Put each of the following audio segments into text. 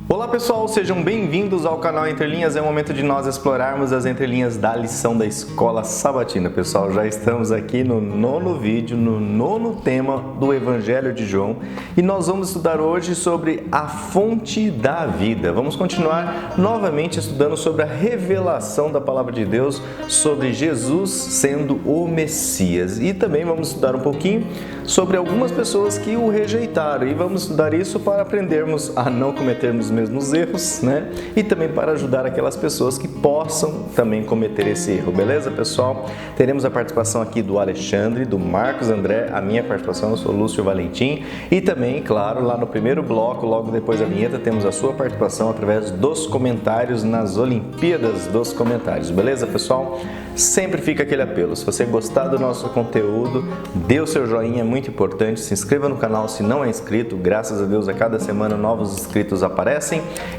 Olá pessoal, sejam bem-vindos ao canal Entre Linhas. É o momento de nós explorarmos as entrelinhas da lição da Escola Sabatina. Pessoal, já estamos aqui no nono vídeo, no nono tema do Evangelho de João e nós vamos estudar hoje sobre a fonte da vida. Vamos continuar novamente estudando sobre a revelação da Palavra de Deus sobre Jesus sendo o Messias e também vamos estudar um pouquinho sobre algumas pessoas que o rejeitaram e vamos estudar isso para aprendermos a não cometermos os mesmos erros, né? E também para ajudar aquelas pessoas que possam também cometer esse erro, beleza, pessoal? Teremos a participação aqui do Alexandre, do Marcos André, a minha participação, eu sou Lúcio Valentim e também, claro, lá no primeiro bloco, logo depois da vinheta, temos a sua participação através dos comentários nas Olimpíadas dos Comentários, beleza, pessoal? Sempre fica aquele apelo, se você gostar do nosso conteúdo, dê o seu joinha, é muito importante, se inscreva no canal se não é inscrito, graças a Deus a cada semana novos inscritos aparecem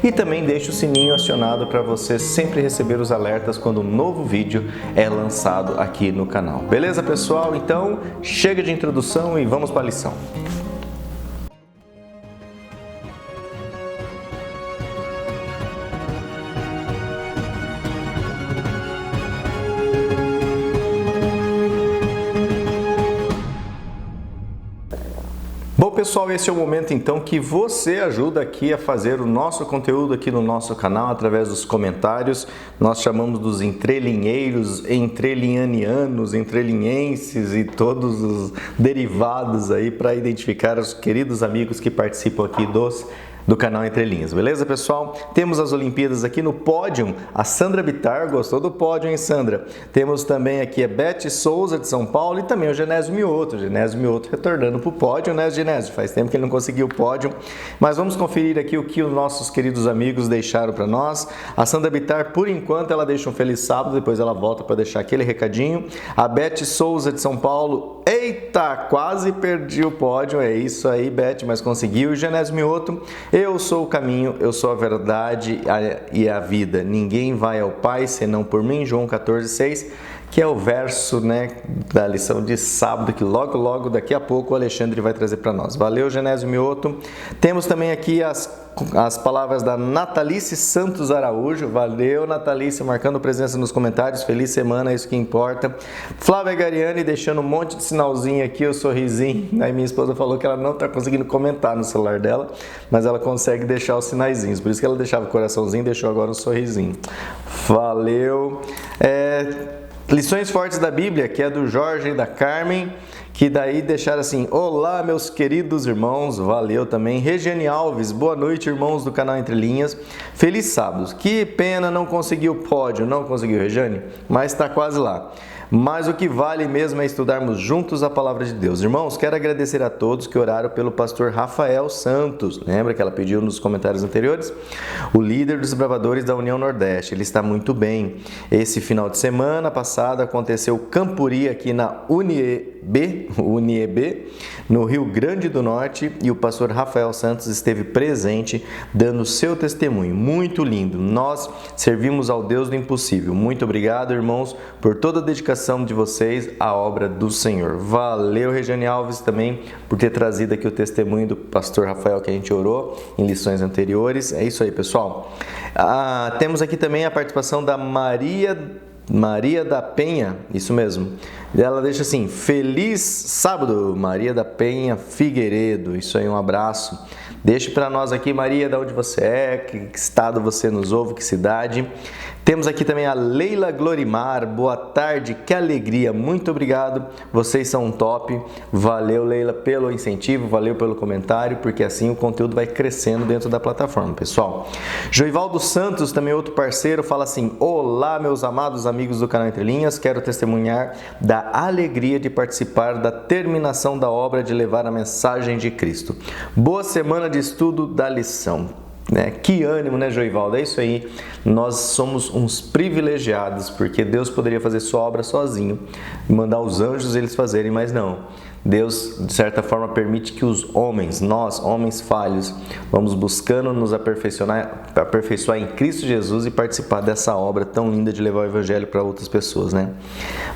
e também deixe o sininho acionado para você sempre receber os alertas quando um novo vídeo é lançado aqui no canal. Beleza, pessoal? Então, chega de introdução e vamos para a lição. Bom pessoal, esse é o momento então que você ajuda aqui a fazer o nosso conteúdo aqui no nosso canal através dos comentários. Nós chamamos dos entrelinheiros, entrelinhanianos, entrelinhenses e todos os derivados aí para identificar os queridos amigos que participam aqui do canal Entre Linhas, beleza, pessoal? Temos as Olimpíadas aqui no pódio, a Sandra Bittar, gostou do pódio, hein, Sandra? Temos também aqui a Beth Souza, de São Paulo, e também o Genésio Mioto retornando para o pódio, né, Genésio? Faz tempo que ele não conseguiu o pódio, mas vamos conferir aqui o que os nossos queridos amigos deixaram para nós. A Sandra Bittar, por enquanto, ela deixa um feliz sábado, depois ela volta para deixar aquele recadinho. A Beth Souza, de São Paulo, eita, quase perdi o pódio, é isso aí, Beth, mas conseguiu. O Genésio Mioto, eu sou o caminho, eu sou a verdade e a vida. Ninguém vai ao Pai senão por mim. João 14,6, que é o verso, né, da lição de sábado, que logo, daqui a pouco o Alexandre vai trazer para nós. Valeu, Genésio Mioto. Temos também aqui as palavras da Natalice Santos Araújo. Valeu, Natalice, marcando presença nos comentários. Feliz semana, é isso que importa. Flávia Gariani deixando um monte de sinalzinho aqui, o sorrisinho. Aí minha esposa falou que ela não está conseguindo comentar no celular dela, mas ela consegue deixar os sinaizinhos. Por isso que ela deixava o coraçãozinho, deixou agora um sorrisinho. Valeu. Lições Fortes da Bíblia, que é do Jorge e da Carmen, que daí deixaram assim: olá meus queridos irmãos, valeu também. Regiane Alves, boa noite irmãos do canal Entre Linhas, feliz sábado, que pena não conseguiu o pódio, não conseguiu, Regiane, mas está quase lá. Mas o que vale mesmo é estudarmos juntos a Palavra de Deus. Irmãos, quero agradecer a todos que oraram pelo pastor Rafael Santos. Lembra que ela pediu nos comentários anteriores? O líder dos bravadores da União Nordeste. Ele está muito bem. Esse final de semana passado aconteceu o Campuri aqui na UniEB, no Rio Grande do Norte, e o pastor Rafael Santos esteve presente dando seu testemunho. Muito lindo. Nós servimos ao Deus do impossível. Muito obrigado, irmãos, por toda a dedicação de vocês à obra do Senhor. Valeu, Regiane Alves, também por ter trazido aqui o testemunho do pastor Rafael que a gente orou em lições anteriores. É isso aí, pessoal. Temos aqui também a participação da Maria da Penha, isso mesmo. Ela deixa assim: feliz sábado, Maria da Penha Figueiredo. Isso aí, um abraço. Deixe para nós aqui, Maria, de onde você é, que estado você nos ouve, que cidade. Temos aqui também a Leila Glorimar, boa tarde, que alegria, muito obrigado, vocês são um top. Valeu, Leila, pelo incentivo, valeu pelo comentário, porque assim o conteúdo vai crescendo dentro da plataforma, pessoal. Joivaldo Santos, também outro parceiro, fala assim: olá meus amados amigos do canal Entre Linhas, quero testemunhar da alegria de participar da terminação da obra de levar a mensagem de Cristo. Boa semana de estudo da lição. Que ânimo, né, Joivaldo? É isso aí, nós somos uns privilegiados, porque Deus poderia fazer sua obra sozinho, mandar os anjos eles fazerem, mas não. Deus, de certa forma, permite que os homens, nós, homens falhos, vamos buscando nos aperfeiçoar em Cristo Jesus e participar dessa obra tão linda de levar o Evangelho para outras pessoas, né?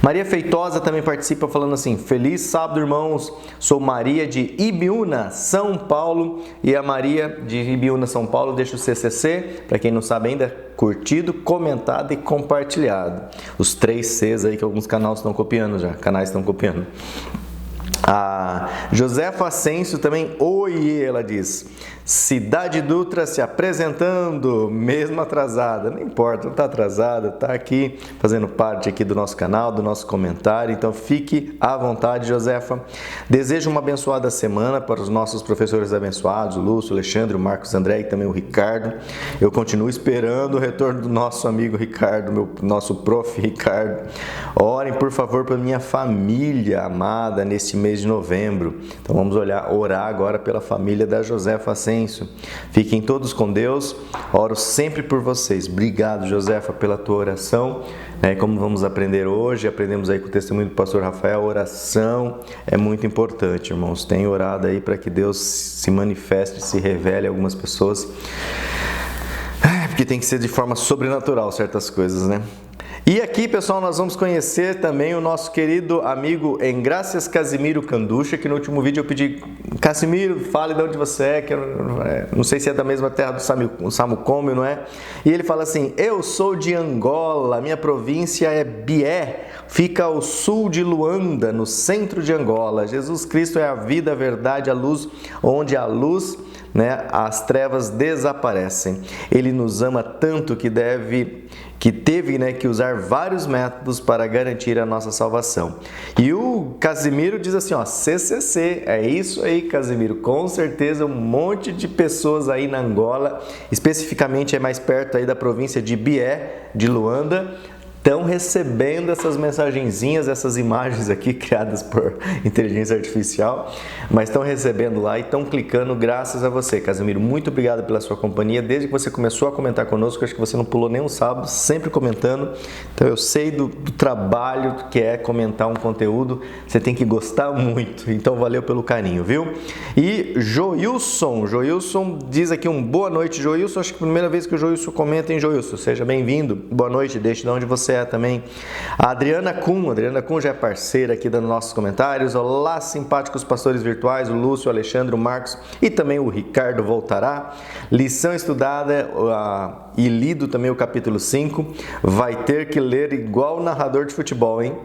Maria Feitosa também participa falando assim: feliz sábado, irmãos, sou Maria de Ibiúna, São Paulo, e a Maria de Ibiúna, São Paulo, deixa o CCC, para quem não sabe ainda, curtido, comentado e compartilhado. Os 3 Cs aí que alguns canais estão copiando. A Josefa Ascencio também, oi, ela diz: Cidade Dutra se apresentando, mesmo atrasada, não importa, não está atrasada, está aqui fazendo parte aqui do nosso canal, do nosso comentário, então fique à vontade, Josefa. Desejo uma abençoada semana para os nossos professores abençoados, o Lúcio, o Alexandre, o Marcos André e também o Ricardo. Eu continuo esperando o retorno do nosso amigo Ricardo, nosso prof. Ricardo. Orem, por favor, para minha família amada neste mês de novembro. Então vamos orar agora pela família da Josefa Ascencio. Fiquem todos com Deus, oro sempre por vocês. Obrigado, Josefa, pela tua oração. Como vamos aprender hoje, aprendemos aí com o testemunho do pastor Rafael, oração é muito importante, irmãos. Tenho orado aí para que Deus se manifeste, se revele a algumas pessoas, porque tem que ser de forma sobrenatural certas coisas, né? E aqui, pessoal, nós vamos conhecer também o nosso querido amigo Engrácias Casimiro Canducha, que no último vídeo eu pedi: Casimiro, fale de onde você é, que eu não sei se é da mesma terra do Samucômio, não é? E ele fala assim: eu sou de Angola, minha província é Bié, fica ao sul de Luanda, no centro de Angola. Jesus Cristo é a vida, a verdade, a luz, onde a luz, as trevas desaparecem. Ele nos ama tanto que teve que usar vários métodos para garantir a nossa salvação. E o Casimiro diz assim, CCC, é isso aí, Casimiro, com certeza um monte de pessoas aí na Angola, especificamente é mais perto aí da província de Bié, de Luanda, estão recebendo essas mensagenzinhas, essas imagens aqui criadas por inteligência artificial, mas estão recebendo lá e estão clicando graças a você, Casimiro. Muito obrigado pela sua companhia. Desde que você começou a comentar conosco, acho que você não pulou nenhum sábado, sempre comentando. Então eu sei do trabalho que é comentar um conteúdo, você tem que gostar muito. Então valeu pelo carinho, viu? E Joilson diz aqui boa noite, Joilson. Acho que é a primeira vez que o Joilson comenta, hein, Joilson? Seja bem-vindo. Boa noite, deixe de onde você também. A Adriana Kuhn já é parceira aqui dando nossos comentários. Olá, simpáticos pastores virtuais, o Lúcio, o Alexandre, o Marcos e também o Ricardo voltará. Lição estudada e lido também o capítulo 5. Vai ter que ler igual narrador de futebol, hein?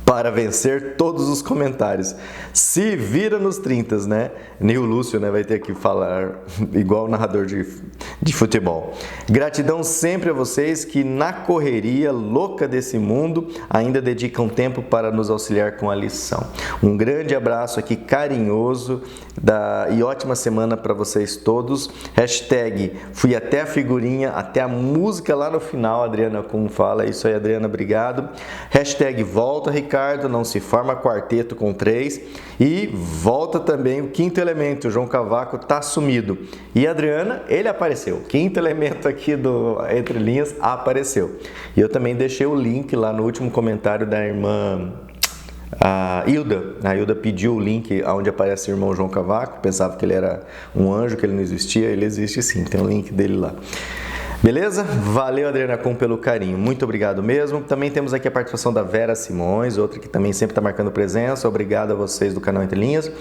Para vencer todos os comentários. Se vira nos 30, né? Nem o Lúcio, vai ter que falar igual narrador de futebol. Gratidão sempre a vocês que na correria louca desse mundo ainda dedicam tempo para nos auxiliar com a lição. Um grande abraço aqui carinhoso e ótima semana para vocês todos. Hashtag fui até a figurinha, até a música lá no final, Adriana Kuhn fala. Isso aí, Adriana, obrigado. Hashtag volta, Ricardo, não se forma quarteto com 3. E volta também o quinto elemento, o João Cavaco tá sumido. E Adriana, ele apareceu. O quinto elemento aqui do Entre Linhas apareceu. E eu também deixei o link lá no último comentário da irmã a Hilda pediu o link onde aparece o irmão João Cavaco. Pensava que ele era um anjo, que ele não existia. Ele existe sim, tem o link dele lá. Beleza? Valeu, Adriana Kuhn, pelo carinho. Muito obrigado mesmo. Também temos aqui a participação da Vera Simões, outra que também sempre está marcando presença. Obrigado a vocês do canal Entre Linhas.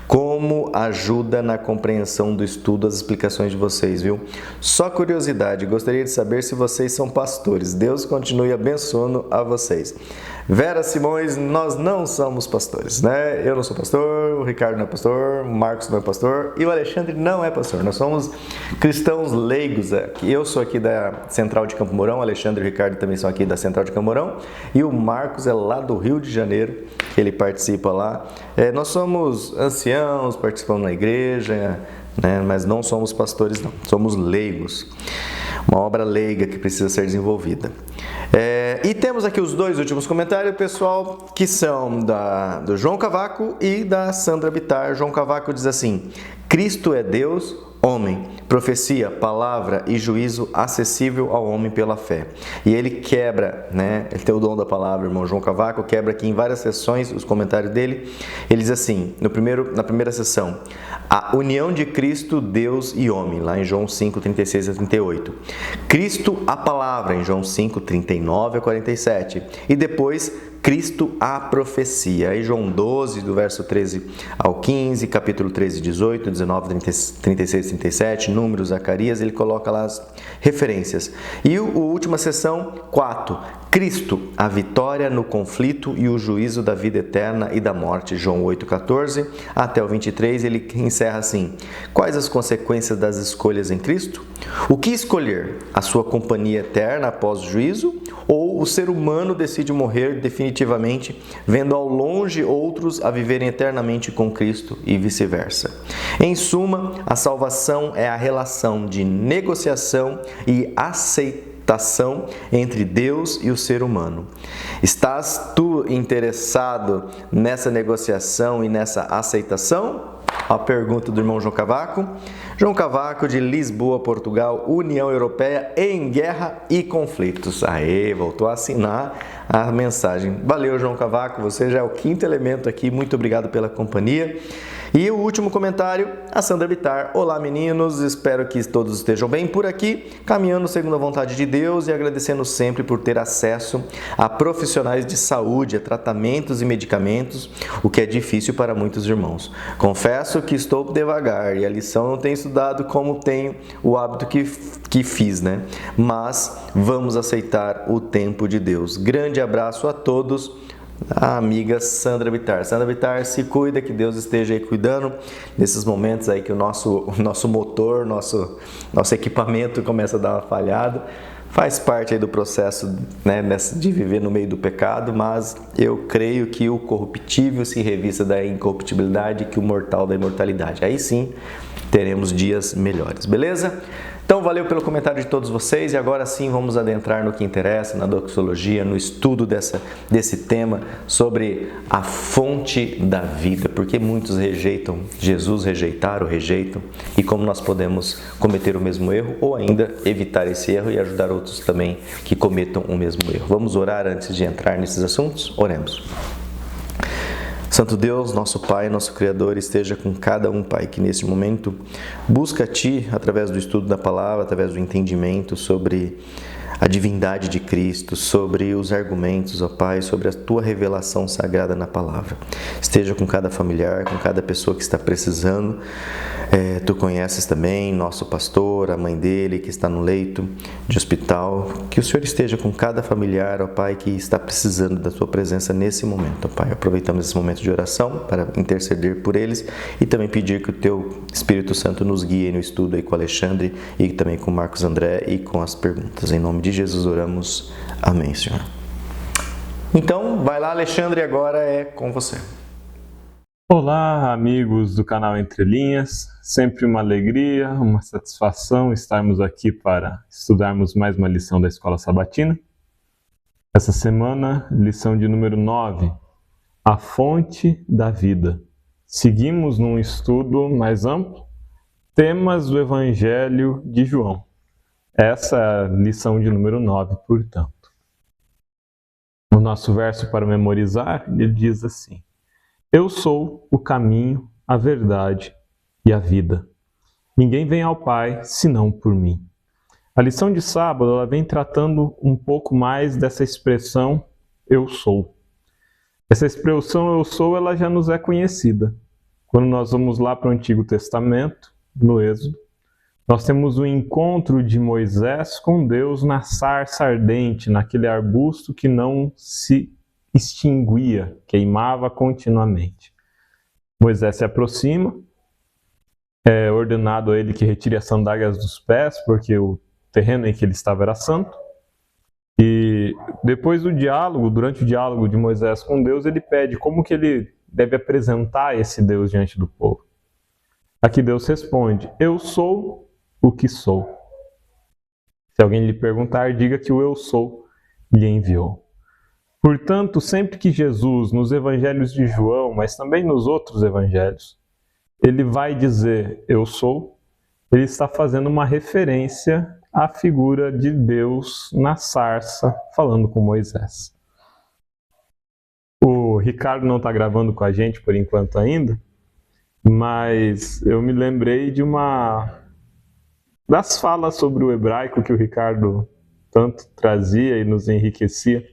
Como ajuda na compreensão do estudo, as explicações de vocês, viu? Só curiosidade, gostaria de saber se vocês são pastores. Deus continue abençoando a vocês. Vera Simões, nós não somos pastores, né? Eu não sou pastor, o Ricardo não é pastor, o Marcos não é pastor e o Alexandre não é pastor. Nós somos cristãos leigos aqui. Eu sou aqui da Central de Campo Mourão, o Alexandre e o Ricardo também são aqui da Central de Campo Mourão e o Marcos é lá do Rio de Janeiro, ele participa lá. Nós somos anciãos, participamos na igreja, né? Mas não somos pastores não, somos leigos. Uma obra leiga que precisa ser desenvolvida. E temos aqui os dois últimos comentários, pessoal, que são do João Cavaco e da Sandra Bittar. João Cavaco diz assim: Cristo é Deus homem, profecia, palavra e juízo acessível ao homem pela fé. E ele quebra, né? Ele tem o dom da palavra, irmão João Cavaco, quebra aqui em várias sessões os comentários dele. Ele diz assim, na primeira sessão, a união de Cristo, Deus e homem, lá em João 5, 36 a 38. Cristo, a palavra, em João 5, 39 a 47. E depois, Cristo, a profecia. Aí João 12, do verso 13 ao 15, capítulo 13, 18, 19, 36, 37, Números, Zacarias, ele coloca lá as referências. E a última sessão, 4, Cristo, a vitória no conflito e o juízo da vida eterna e da morte. João 8, 14 até o 23, ele encerra assim, quais as consequências das escolhas em Cristo? O que escolher? A sua companhia eterna após o juízo? Ou o ser humano decide morrer definitivamente, vendo ao longe outros a viverem eternamente com Cristo e vice-versa? Em suma, a salvação é a relação de negociação e aceitação entre Deus e o ser humano. Estás tu interessado nessa negociação e nessa aceitação? A pergunta do irmão João Cavaco. João Cavaco, de Lisboa, Portugal, União Europeia em guerra e conflitos. Aê, voltou a assinar a mensagem. Valeu, João Cavaco, você já é o quinto elemento aqui, muito obrigado pela companhia. E o último comentário, a Sandra Bittar. Olá, meninos, espero que todos estejam bem por aqui, caminhando segundo a vontade de Deus e agradecendo sempre por ter acesso a profissionais de saúde, a tratamentos e medicamentos, o que é difícil para muitos irmãos. Confesso que estou devagar e a lição não tenho estudado como tenho o hábito que fiz, né? Mas vamos aceitar o tempo de Deus. Grande abraço a todos. A amiga Sandra Bittar. Sandra Bittar, se cuida, que Deus esteja aí cuidando nesses momentos aí que o nosso motor, nosso equipamento começa a dar uma falhada. Faz parte aí do processo, né, de viver no meio do pecado, mas eu creio que o corruptível se revista da incorruptibilidade, que o mortal da imortalidade. Aí sim, teremos dias melhores, beleza? Então, valeu pelo comentário de todos vocês e agora sim vamos adentrar no que interessa, na doxologia, no estudo desse tema sobre a fonte da vida, porque muitos rejeitam Jesus, rejeitam e como nós podemos cometer o mesmo erro ou ainda evitar esse erro e ajudar outros também que cometam o mesmo erro. Vamos orar antes de entrar nesses assuntos? Oremos. Santo Deus, nosso Pai, nosso Criador, esteja com cada um, Pai, que nesse momento busca a Ti, através do estudo da palavra, através do entendimento sobre a divindade de Cristo, sobre os argumentos, ó Pai, sobre a Tua revelação sagrada na palavra. Esteja com cada familiar, com cada pessoa que está precisando. Tu conheces também nosso pastor, a mãe dele que está no leito de hospital. Que o Senhor esteja com cada familiar, ó Pai, que está precisando da Tua presença nesse momento, ó Pai. Aproveitamos esse momento de oração para interceder por eles e também pedir que o Teu Espírito Santo nos guie no estudo aí com o Alexandre e também com o Marcos André e com as perguntas. Em nome de Jesus oramos. Amém, Senhor. Então, vai lá, Alexandre, agora é com você. Olá, amigos do canal Entre Linhas. Sempre uma alegria, uma satisfação estarmos aqui para estudarmos mais uma lição da Escola Sabatina. Essa semana, lição de número 9, a fonte da vida. Seguimos num estudo mais amplo, temas do Evangelho de João. Essa é a lição de número 9, portanto. O nosso verso para memorizar, ele diz assim: Eu sou o caminho, a verdade e a vida. Ninguém vem ao Pai senão por mim. A lição de sábado ela vem tratando um pouco mais dessa expressão eu sou. Essa expressão eu sou ela já nos é conhecida. Quando nós vamos lá para o Antigo Testamento, no Êxodo, nós temos o encontro de Moisés com Deus na sarça ardente, naquele arbusto que não se extinguia, queimava continuamente. Moisés se aproxima, é ordenado a ele que retire as sandálias dos pés, porque o terreno em que ele estava era santo. E depois do diálogo, durante o diálogo de Moisés com Deus, ele pede como que ele deve apresentar esse Deus diante do povo. Aqui Deus responde: eu sou o que sou. Se alguém lhe perguntar, diga que o eu sou lhe enviou. Portanto, sempre que Jesus, nos evangelhos de João, mas também nos outros evangelhos, ele vai dizer eu sou, ele está fazendo uma referência à figura de Deus na sarça, falando com Moisés. O Ricardo não está gravando com a gente por enquanto ainda, mas eu me lembrei de das falas sobre o hebraico que o Ricardo tanto trazia e nos enriquecia,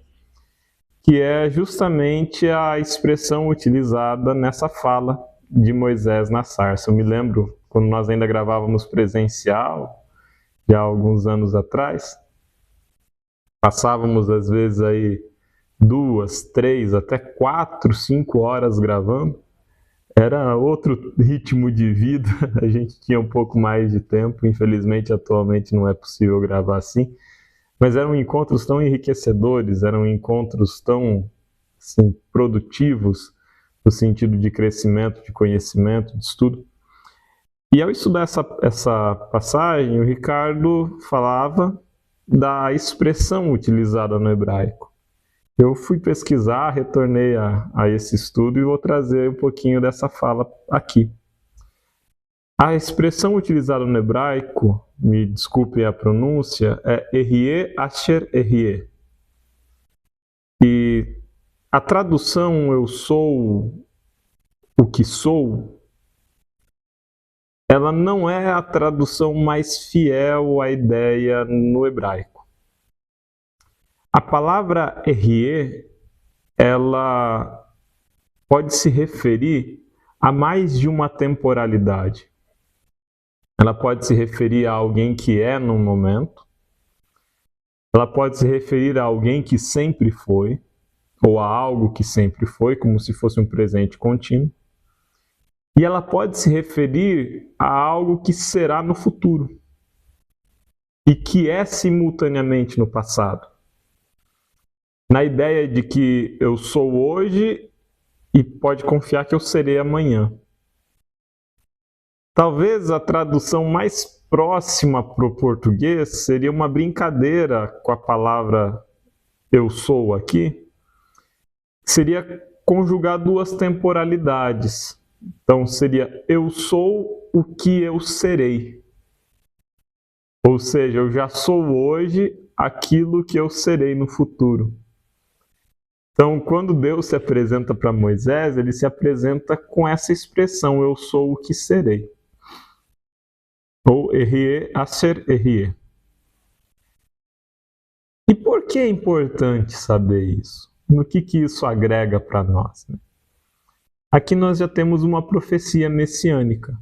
que é justamente a expressão utilizada nessa fala de Moisés na sarça. Eu me lembro quando nós ainda gravávamos presencial, já há alguns anos atrás, passávamos às vezes aí 2, 3, até 4, 5 horas gravando. Era outro ritmo de vida, a gente tinha um pouco mais de tempo, infelizmente atualmente não é possível gravar assim, mas eram encontros tão enriquecedores, eram encontros tão assim, produtivos, no sentido de crescimento, de conhecimento, de estudo. E ao estudar essa passagem, o Ricardo falava da expressão utilizada no hebraico. Eu fui pesquisar, retornei a esse estudo e vou trazer um pouquinho dessa fala aqui. A expressão utilizada no hebraico, me desculpe a pronúncia, é Ehyeh Asher Ehyeh. E a tradução eu sou o que sou, ela não é a tradução mais fiel à ideia no hebraico. A palavra Ehyeh, ela pode se referir a mais de uma temporalidade. Ela pode se referir a alguém que é num momento, ela pode se referir a alguém que sempre foi, ou a algo que sempre foi, como se fosse um presente contínuo, e ela pode se referir a algo que será no futuro, e que é simultaneamente no passado. Na ideia de que eu sou hoje e pode confiar que eu serei amanhã. Talvez a tradução mais próxima para o português seria uma brincadeira com a palavra eu sou aqui, seria conjugar duas temporalidades. Então seria eu sou o que eu serei. Ou seja, eu já sou hoje aquilo que eu serei no futuro. Então, quando Deus se apresenta para Moisés, ele se apresenta com essa expressão, eu sou o que serei. Ou Ehyeh Asher Ehyeh. E por que é importante saber isso? No que isso agrega para nós? Aqui nós já temos uma profecia messiânica.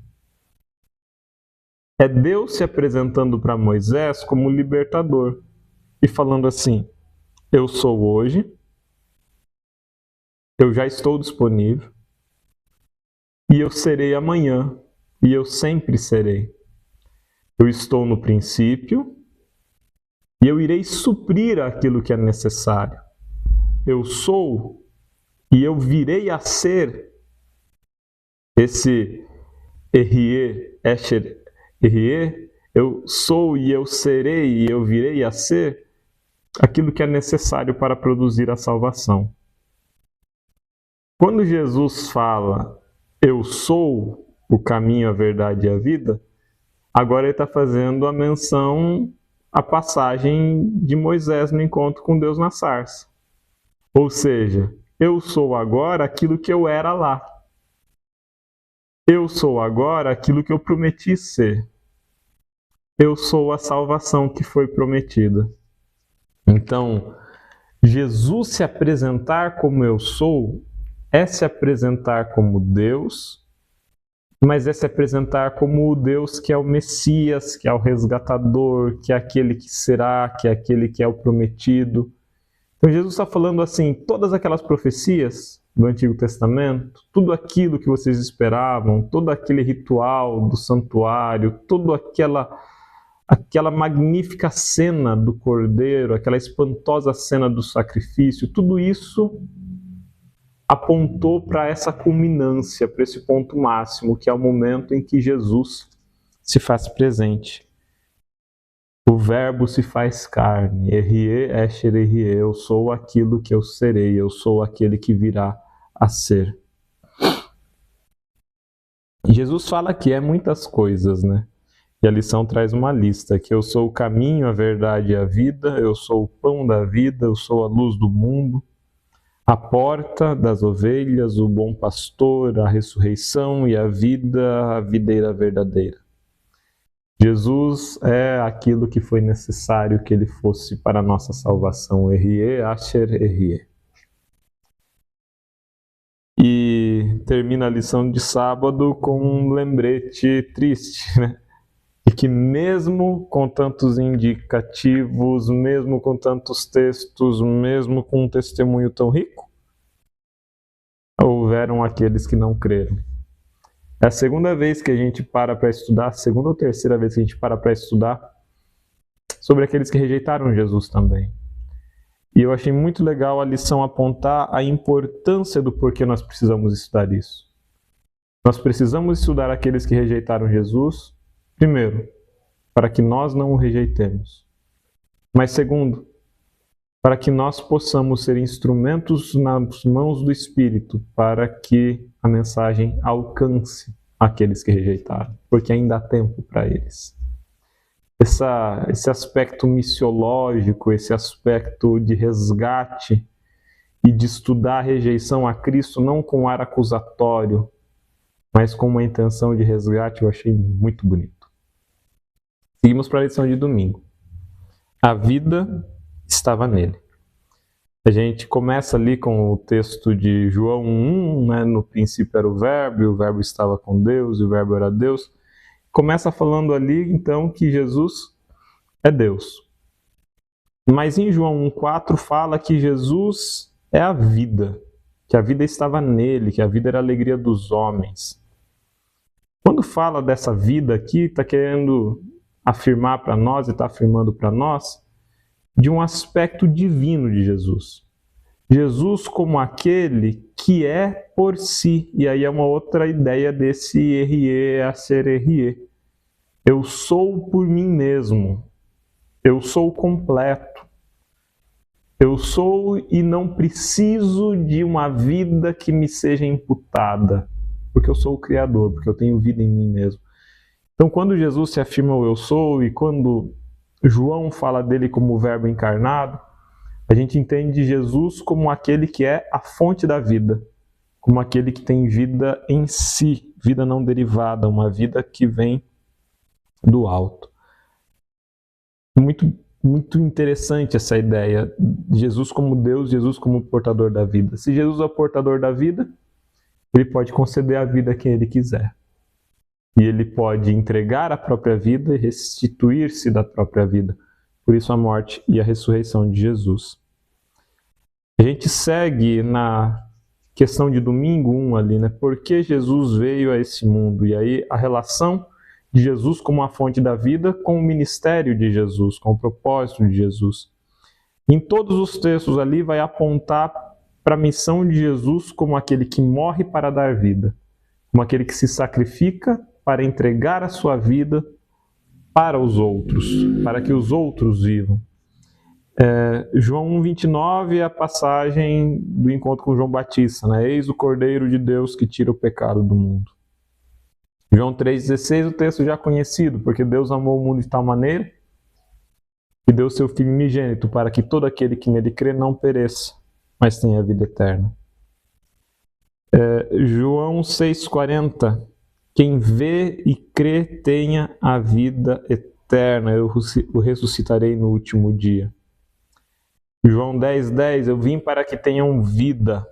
É Deus se apresentando para Moisés como libertador e falando assim, eu sou hoje, eu já estou disponível, e eu serei amanhã, e eu sempre serei. Eu estou no princípio, e eu irei suprir aquilo que é necessário. Eu sou, e eu virei a ser esse Ehyeh Asher Ehyeh, eu sou e eu serei e eu virei a ser aquilo que é necessário para produzir a salvação. Quando Jesus fala, eu sou o caminho, a verdade e a vida, agora ele está fazendo a menção à passagem de Moisés no encontro com Deus na sarça. Ou seja, eu sou agora aquilo que eu era lá. Eu sou agora aquilo que eu prometi ser. Eu sou a salvação que foi prometida. Então, Jesus se apresentar como eu sou é se apresentar como Deus, mas é se apresentar como o Deus que é o Messias, que é o resgatador, que é aquele que será, que é aquele que é o prometido. Então Jesus está falando assim, todas aquelas profecias do Antigo Testamento, tudo aquilo que vocês esperavam, todo aquele ritual do santuário, toda aquela magnífica cena do Cordeiro, aquela espantosa cena do sacrifício, tudo isso apontou para essa culminância, para esse ponto máximo, que é o momento em que Jesus se faz presente. O verbo se faz carne, Ehyeh Asher Ehyeh, eu sou aquilo que eu serei, eu sou aquele que virá a ser. Jesus fala que é muitas coisas, né? E a lição traz uma lista, que eu sou o caminho, a verdade e a vida, eu sou o pão da vida, eu sou a luz do mundo, a porta das ovelhas, o bom pastor, a ressurreição e a vida, a videira verdadeira. Jesus é aquilo que foi necessário que ele fosse para a nossa salvação. Erie, Asher, Erie. E termina a lição de sábado com um lembrete triste, né? E que mesmo com tantos indicativos, mesmo com tantos textos, mesmo com um testemunho tão rico, houveram aqueles que não creram. É a segunda vez que a gente para estudar, a segunda ou terceira vez que a gente para estudar sobre aqueles que rejeitaram Jesus também. E eu achei muito legal a lição apontar a importância do porquê nós precisamos estudar isso. Nós precisamos estudar aqueles que rejeitaram Jesus, primeiro, para que nós não o rejeitemos. Mas segundo, para que nós possamos ser instrumentos nas mãos do Espírito para que a mensagem alcance aqueles que rejeitaram, porque ainda há tempo para eles. Esse aspecto missiológico, esse aspecto de resgate e de estudar a rejeição a Cristo não com ar acusatório, mas com uma intenção de resgate, eu achei muito bonito. Seguimos para a lição de domingo. A vida estava nele. A gente começa ali com o texto de João 1, né? No princípio era o Verbo, e o Verbo estava com Deus, e o Verbo era Deus. Começa falando ali, então, que Jesus é Deus. Mas em João 1,4 fala que Jesus é a vida, que a vida estava nele, que a vida era a alegria dos homens. Quando fala dessa vida aqui, está querendo afirmar para nós, e está afirmando para nós, de um aspecto divino de Jesus. Jesus como aquele que é por si. E aí é uma outra ideia desse erie, a ser erie. Eu sou por mim mesmo. Eu sou completo. Eu sou e não preciso de uma vida que me seja imputada. Porque eu sou o Criador, porque eu tenho vida em mim mesmo. Então quando Jesus se afirma o eu sou e quando João fala dele como o Verbo encarnado, a gente entende Jesus como aquele que é a fonte da vida, como aquele que tem vida em si, vida não derivada, uma vida que vem do alto. Muito interessante essa ideia, Jesus como Deus, Jesus como portador da vida. Se Jesus é o portador da vida, ele pode conceder a vida a quem ele quiser. E ele pode entregar a própria vida e restituir-se da própria vida. Por isso a morte e a ressurreição de Jesus. A gente segue na questão de domingo 1 ali, né? Por que Jesus veio a esse mundo? E aí a relação de Jesus como a fonte da vida com o ministério de Jesus, com o propósito de Jesus. Em todos os textos ali vai apontar para a missão de Jesus como aquele que morre para dar vida, como aquele que se sacrifica para entregar a sua vida para os outros, para que os outros vivam. João 1,29 é a passagem do encontro com João Batista, né? Eis o Cordeiro de Deus que tira o pecado do mundo. João 3,16, o texto já conhecido, porque Deus amou o mundo de tal maneira que deu seu Filho unigênito para que todo aquele que nele crê não pereça, mas tenha a vida eterna. João 6,40, quem vê e crê tenha a vida eterna, eu o ressuscitarei no último dia. João 10,10, eu vim para que tenham vida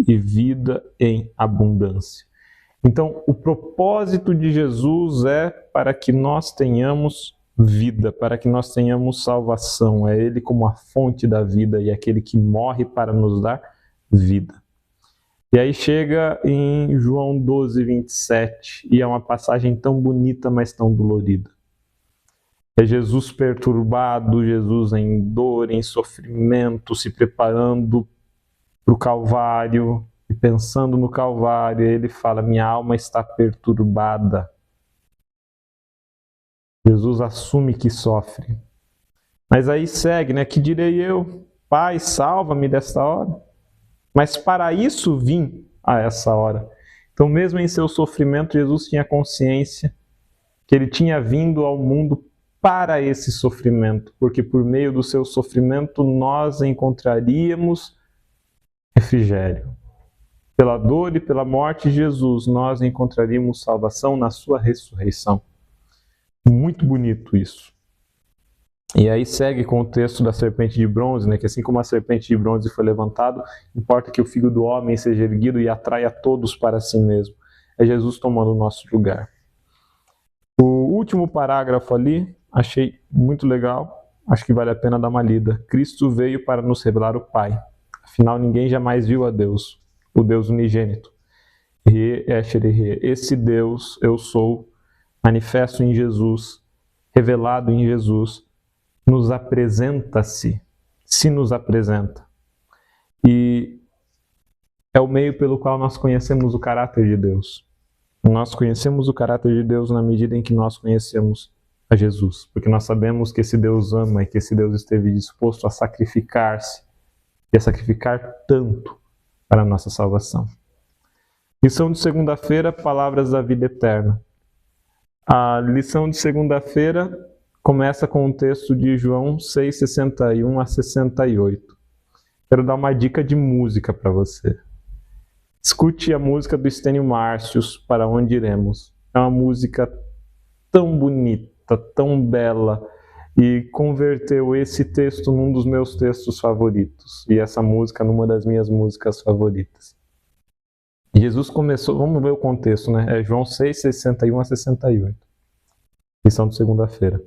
e vida em abundância. Então, o propósito de Jesus é para que nós tenhamos vida, para que nós tenhamos salvação. É Ele como a fonte da vida e aquele que morre para nos dar vida. E aí chega em João 12,27, e é uma passagem tão bonita, mas tão dolorida. É Jesus perturbado, Jesus em dor, em sofrimento, se preparando para o Calvário, e pensando no Calvário, ele fala, minha alma está perturbada. Jesus assume que sofre. Mas aí segue, né? Que direi eu? Pai, salva-me desta hora. Mas para isso vim a essa hora. Então, mesmo em seu sofrimento, Jesus tinha consciência que ele tinha vindo ao mundo para esse sofrimento, porque por meio do seu sofrimento nós encontraríamos refrigério. Pela dor e pela morte de Jesus, nós encontraríamos salvação na sua ressurreição. Muito bonito isso. E aí segue com o texto da serpente de bronze, né? Que assim como a serpente de bronze foi levantado, importa que o Filho do Homem seja erguido e atraia todos para si mesmo. É Jesus tomando o nosso lugar. O último parágrafo ali, achei muito legal, acho que vale a pena dar uma lida. Cristo veio para nos revelar o Pai. Afinal, ninguém jamais viu a Deus, o Deus unigênito. Esse Deus, eu sou, manifesto em Jesus, revelado em Jesus, nos apresenta-se, se nos apresenta. E é o meio pelo qual nós conhecemos o caráter de Deus. Nós conhecemos o caráter de Deus na medida em que nós conhecemos a Jesus, porque nós sabemos que esse Deus ama e que esse Deus esteve disposto a sacrificar-se e a sacrificar tanto para a nossa salvação. Lição de segunda-feira, palavras da vida eterna. A lição de segunda-feira começa com o texto de João 6, 61 a 68. Quero dar uma dica de música para você. Escute a música do Estênio Márcios, Para Onde Iremos. É uma música tão bonita, tão bela, e converteu esse texto num dos meus textos favoritos, e essa música numa das minhas músicas favoritas. Jesus começou, vamos ver o contexto, né? É João 6, 61 a 68. Lição de segunda-feira.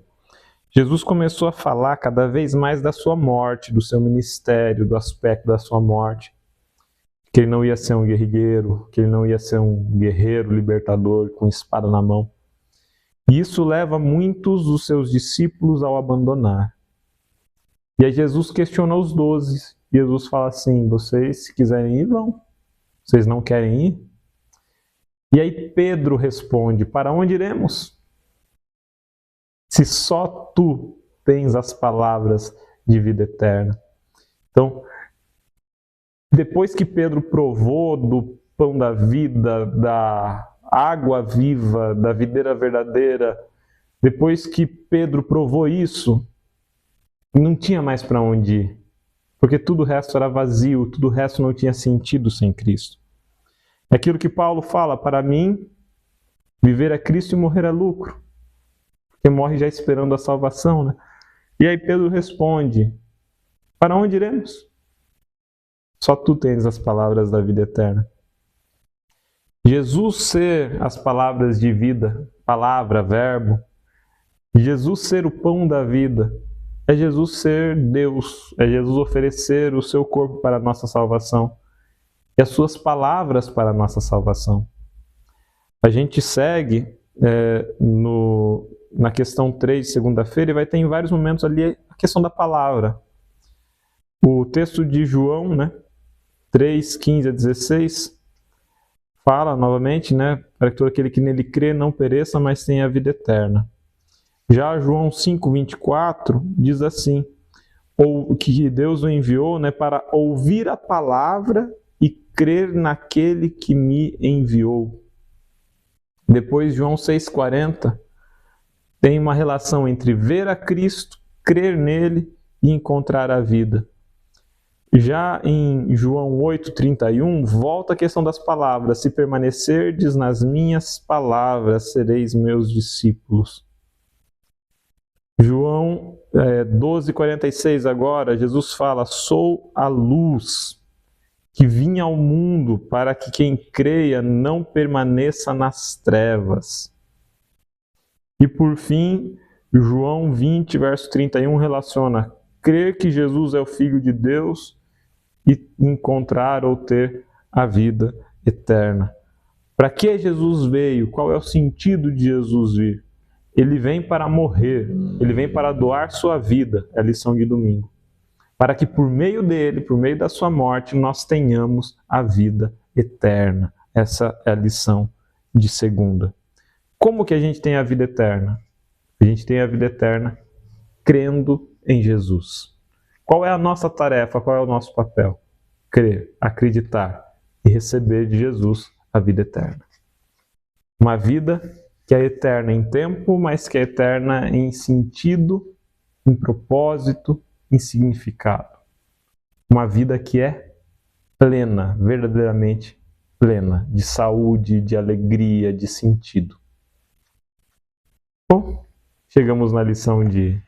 Jesus começou a falar cada vez mais da sua morte, do seu ministério, do aspecto da sua morte. Que ele não ia ser um guerrilheiro, que ele não ia ser um guerreiro libertador com espada na mão. E isso leva muitos dos seus discípulos ao abandonar. E aí Jesus questiona os 12. Jesus fala assim, vocês se quiserem ir, vão. Vocês não querem ir? E aí Pedro responde, para onde iremos? Se só tu tens as palavras de vida eterna. Então, depois que Pedro provou do pão da vida, da água viva, da videira verdadeira, depois que Pedro provou isso, não tinha mais para onde ir. Porque tudo o resto era vazio, tudo o resto não tinha sentido sem Cristo. É aquilo que Paulo fala, para mim, viver é Cristo e morrer é lucro. Porque morre já esperando a salvação, né? E aí Pedro responde, para onde iremos? Só tu tens as palavras da vida eterna. Jesus ser as palavras de vida, palavra, verbo, Jesus ser o pão da vida, é Jesus ser Deus, é Jesus oferecer o seu corpo para a nossa salvação e as suas palavras para a nossa salvação. A gente segue na questão 3 de segunda-feira e vai ter em vários momentos ali a questão da palavra. O texto de João, né, 3, 15 a 16, fala novamente, né, para que todo aquele que nele crê não pereça, mas tenha a vida eterna. Já João 5, 24 diz assim, que Deus o enviou, né, para ouvir a palavra e crer naquele que me enviou. Depois João 6,40 tem uma relação entre ver a Cristo, crer nele e encontrar a vida. Já em João 8,31, volta a questão das palavras. Se permanecerdes nas minhas palavras, sereis meus discípulos. João 12,46 agora, Jesus fala, sou a luz que vinha ao mundo para que quem creia não permaneça nas trevas. E por fim, João 20, verso 31 relaciona crer que Jesus é o Filho de Deus e encontrar ou ter a vida eterna. Para que Jesus veio? Qual é o sentido de Jesus vir? Ele vem para morrer, ele vem para doar sua vida, é a lição de domingo. Para que por meio dele, por meio da sua morte, nós tenhamos a vida eterna. Essa é a lição de segunda. Como que a gente tem a vida eterna? A gente tem a vida eterna crendo em Jesus. Qual é a nossa tarefa? Qual é o nosso papel? Crer, acreditar e receber de Jesus a vida eterna. Uma vida que é eterna em tempo, mas que é eterna em sentido, em propósito, em significado. Uma vida que é plena, verdadeiramente plena, de saúde, de alegria, de sentido. Bom, chegamos na lição de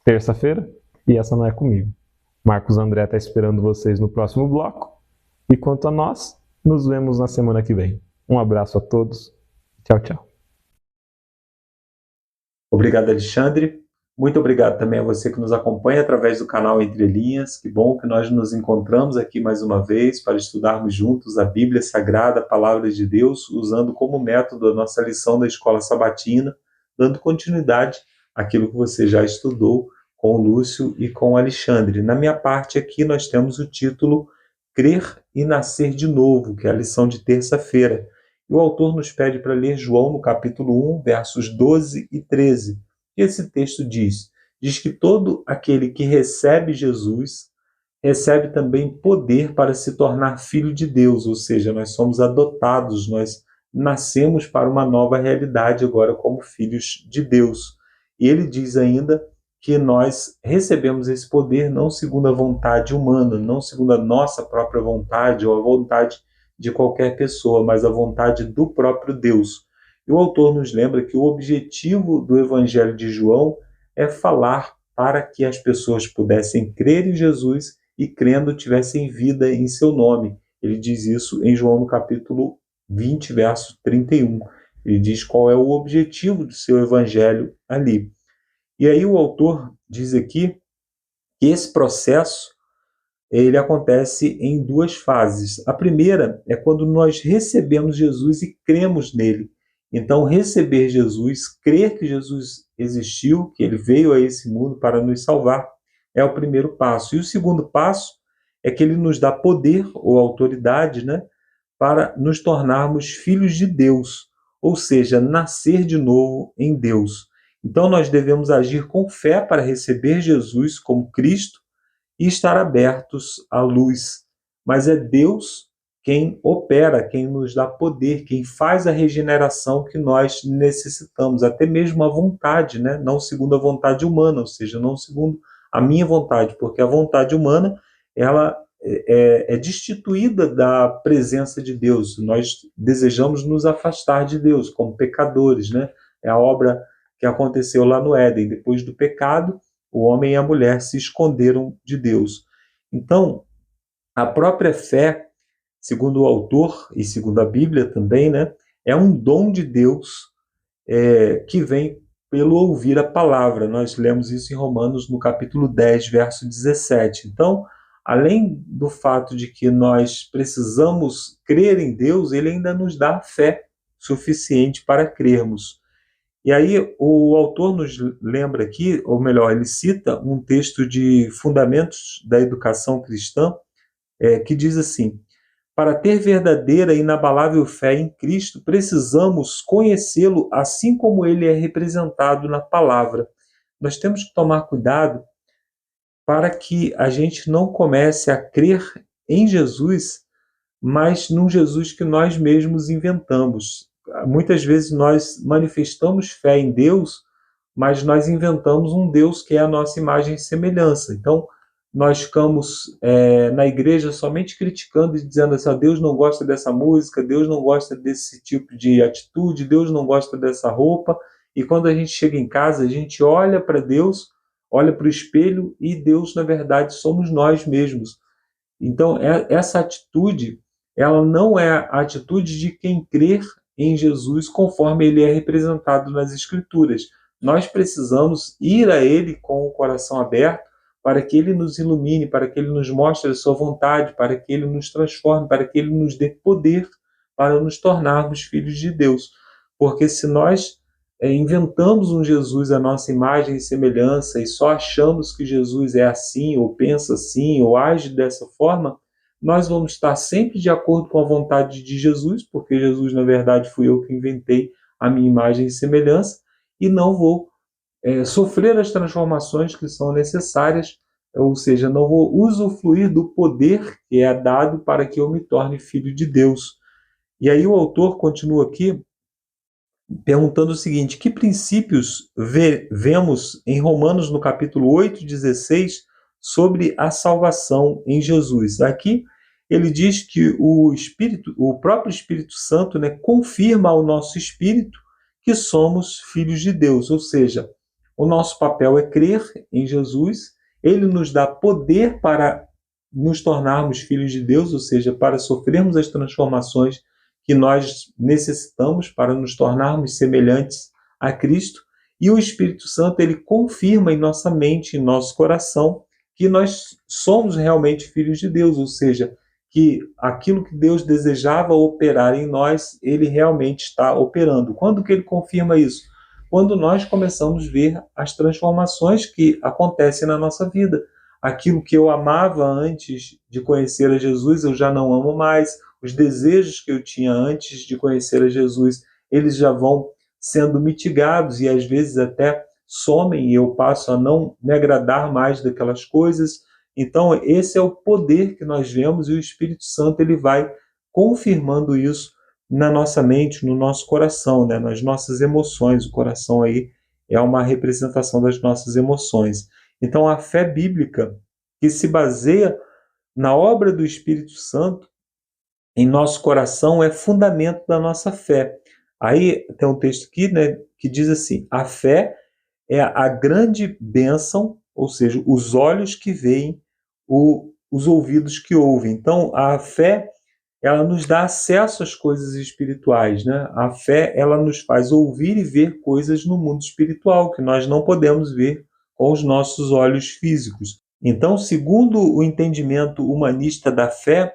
terça-feira e essa não é comigo. Marcos André está esperando vocês no próximo bloco. E quanto a nós, nos vemos na semana que vem. Um abraço a todos. Tchau, tchau. Obrigado, Alexandre. Muito obrigado também a você que nos acompanha através do canal Entre Linhas. Que bom que nós nos encontramos aqui mais uma vez para estudarmos juntos a Bíblia Sagrada, a Palavra de Deus, usando como método a nossa lição da Escola Sabatina, dando continuidade àquilo que você já estudou com o Lúcio e com o Alexandre. Na minha parte aqui nós temos o título Crer e Nascer de Novo, que é a lição de terça-feira. E o autor nos pede para ler João no capítulo 1, versos 12 e 13. E esse texto diz que todo aquele que recebe Jesus recebe também poder para se tornar filho de Deus, ou seja, nós somos adotados, nós nascemos para uma nova realidade agora como filhos de Deus. E ele diz ainda que nós recebemos esse poder não segundo a vontade humana, não segundo a nossa própria vontade ou a vontade de qualquer pessoa, mas a vontade do próprio Deus. E o autor nos lembra que o objetivo do Evangelho de João é falar para que as pessoas pudessem crer em Jesus e, crendo, tivessem vida em seu nome. Ele diz isso em João no capítulo 20, verso 31. Ele diz qual é o objetivo do seu Evangelho ali. E aí o autor diz aqui que esse processo ele acontece em duas fases. A primeira é quando nós recebemos Jesus e cremos nele. Então, receber Jesus, crer que Jesus existiu, que ele veio a esse mundo para nos salvar, é o primeiro passo. E o segundo passo é que ele nos dá poder ou autoridade, né, para nos tornarmos filhos de Deus, ou seja, nascer de novo em Deus. Então, nós devemos agir com fé para receber Jesus como Cristo e estar abertos à luz. Mas é Deus quem opera, quem nos dá poder, quem faz a regeneração que nós necessitamos, até mesmo a vontade, né? Não segundo a vontade humana, ou seja, não segundo a minha vontade, porque a vontade humana ela é destituída da presença de Deus. Nós desejamos nos afastar de Deus como pecadores, né? É a obra que aconteceu lá no Éden. Depois do pecado, o homem e a mulher se esconderam de Deus. Então, a própria fé, segundo o autor e segundo a Bíblia também, né, é um dom de Deus que vem pelo ouvir a palavra. Nós lemos isso em Romanos no capítulo 10, verso 17. Então, além do fato de que nós precisamos crer em Deus, ele ainda nos dá fé suficiente para crermos. E aí o autor nos lembra aqui, ou melhor, ele cita um texto de Fundamentos da Educação Cristã, que diz assim: para ter verdadeira e inabalável fé em Cristo, precisamos conhecê-lo assim como ele é representado na palavra. Nós temos que tomar cuidado para que a gente não comece a crer em Jesus, mas num Jesus que nós mesmos inventamos. Muitas vezes nós manifestamos fé em Deus, mas nós inventamos um Deus que é a nossa imagem e semelhança. Então, nós ficamos na igreja somente criticando e dizendo assim: Deus não gosta dessa música, Deus não gosta desse tipo de atitude, Deus não gosta dessa roupa. E quando a gente chega em casa, a gente olha para Deus, olha para o espelho e Deus, na verdade, somos nós mesmos. Então, essa atitude, ela não é a atitude de quem crer em Jesus conforme ele é representado nas Escrituras. Nós precisamos ir a ele com o coração aberto para que ele nos ilumine, para que ele nos mostre a sua vontade, para que ele nos transforme, para que ele nos dê poder para nos tornarmos filhos de Deus. Porque se nós inventamos um Jesus à nossa imagem e semelhança e só achamos que Jesus é assim, ou pensa assim, ou age dessa forma, nós vamos estar sempre de acordo com a vontade de Jesus, porque Jesus, na verdade, fui eu que inventei a minha imagem e semelhança, e não vou sofrer as transformações que são necessárias, ou seja, não vou usufruir do poder que é dado para que eu me torne filho de Deus. E aí o autor continua aqui, perguntando o seguinte: que princípios vemos em Romanos, no capítulo 8:16, sobre a salvação em Jesus? Aqui ele diz que o próprio Espírito Santo, né, confirma ao nosso espírito que somos filhos de Deus, ou seja, o nosso papel é crer em Jesus, ele nos dá poder para nos tornarmos filhos de Deus, ou seja, para sofrermos as transformações que nós necessitamos para nos tornarmos semelhantes a Cristo, e o Espírito Santo ele confirma em nossa mente, em nosso coração, que nós somos realmente filhos de Deus, ou seja, que aquilo que Deus desejava operar em nós, ele realmente está operando. Quando que ele confirma isso? Quando nós começamos a ver as transformações que acontecem na nossa vida. Aquilo que eu amava antes de conhecer a Jesus, eu já não amo mais. Os desejos que eu tinha antes de conhecer a Jesus, eles já vão sendo mitigados e às vezes até somem e eu passo a não me agradar mais daquelas coisas. Então, esse é o poder que nós vemos e o Espírito Santo ele vai confirmando isso na nossa mente, no nosso coração, né? Nas nossas emoções. O coração aí é uma representação das nossas emoções. Então, a fé bíblica, que se baseia na obra do Espírito Santo em nosso coração, é fundamento da nossa fé. Aí tem um texto aqui, né, que diz assim: a fé é a grande bênção, ou seja, os olhos que veem, os ouvidos que ouvem. Então, a fé, ela nos dá acesso às coisas espirituais, né? A fé, ela nos faz ouvir e ver coisas no mundo espiritual que nós não podemos ver com os nossos olhos físicos. Então, segundo o entendimento humanista da fé,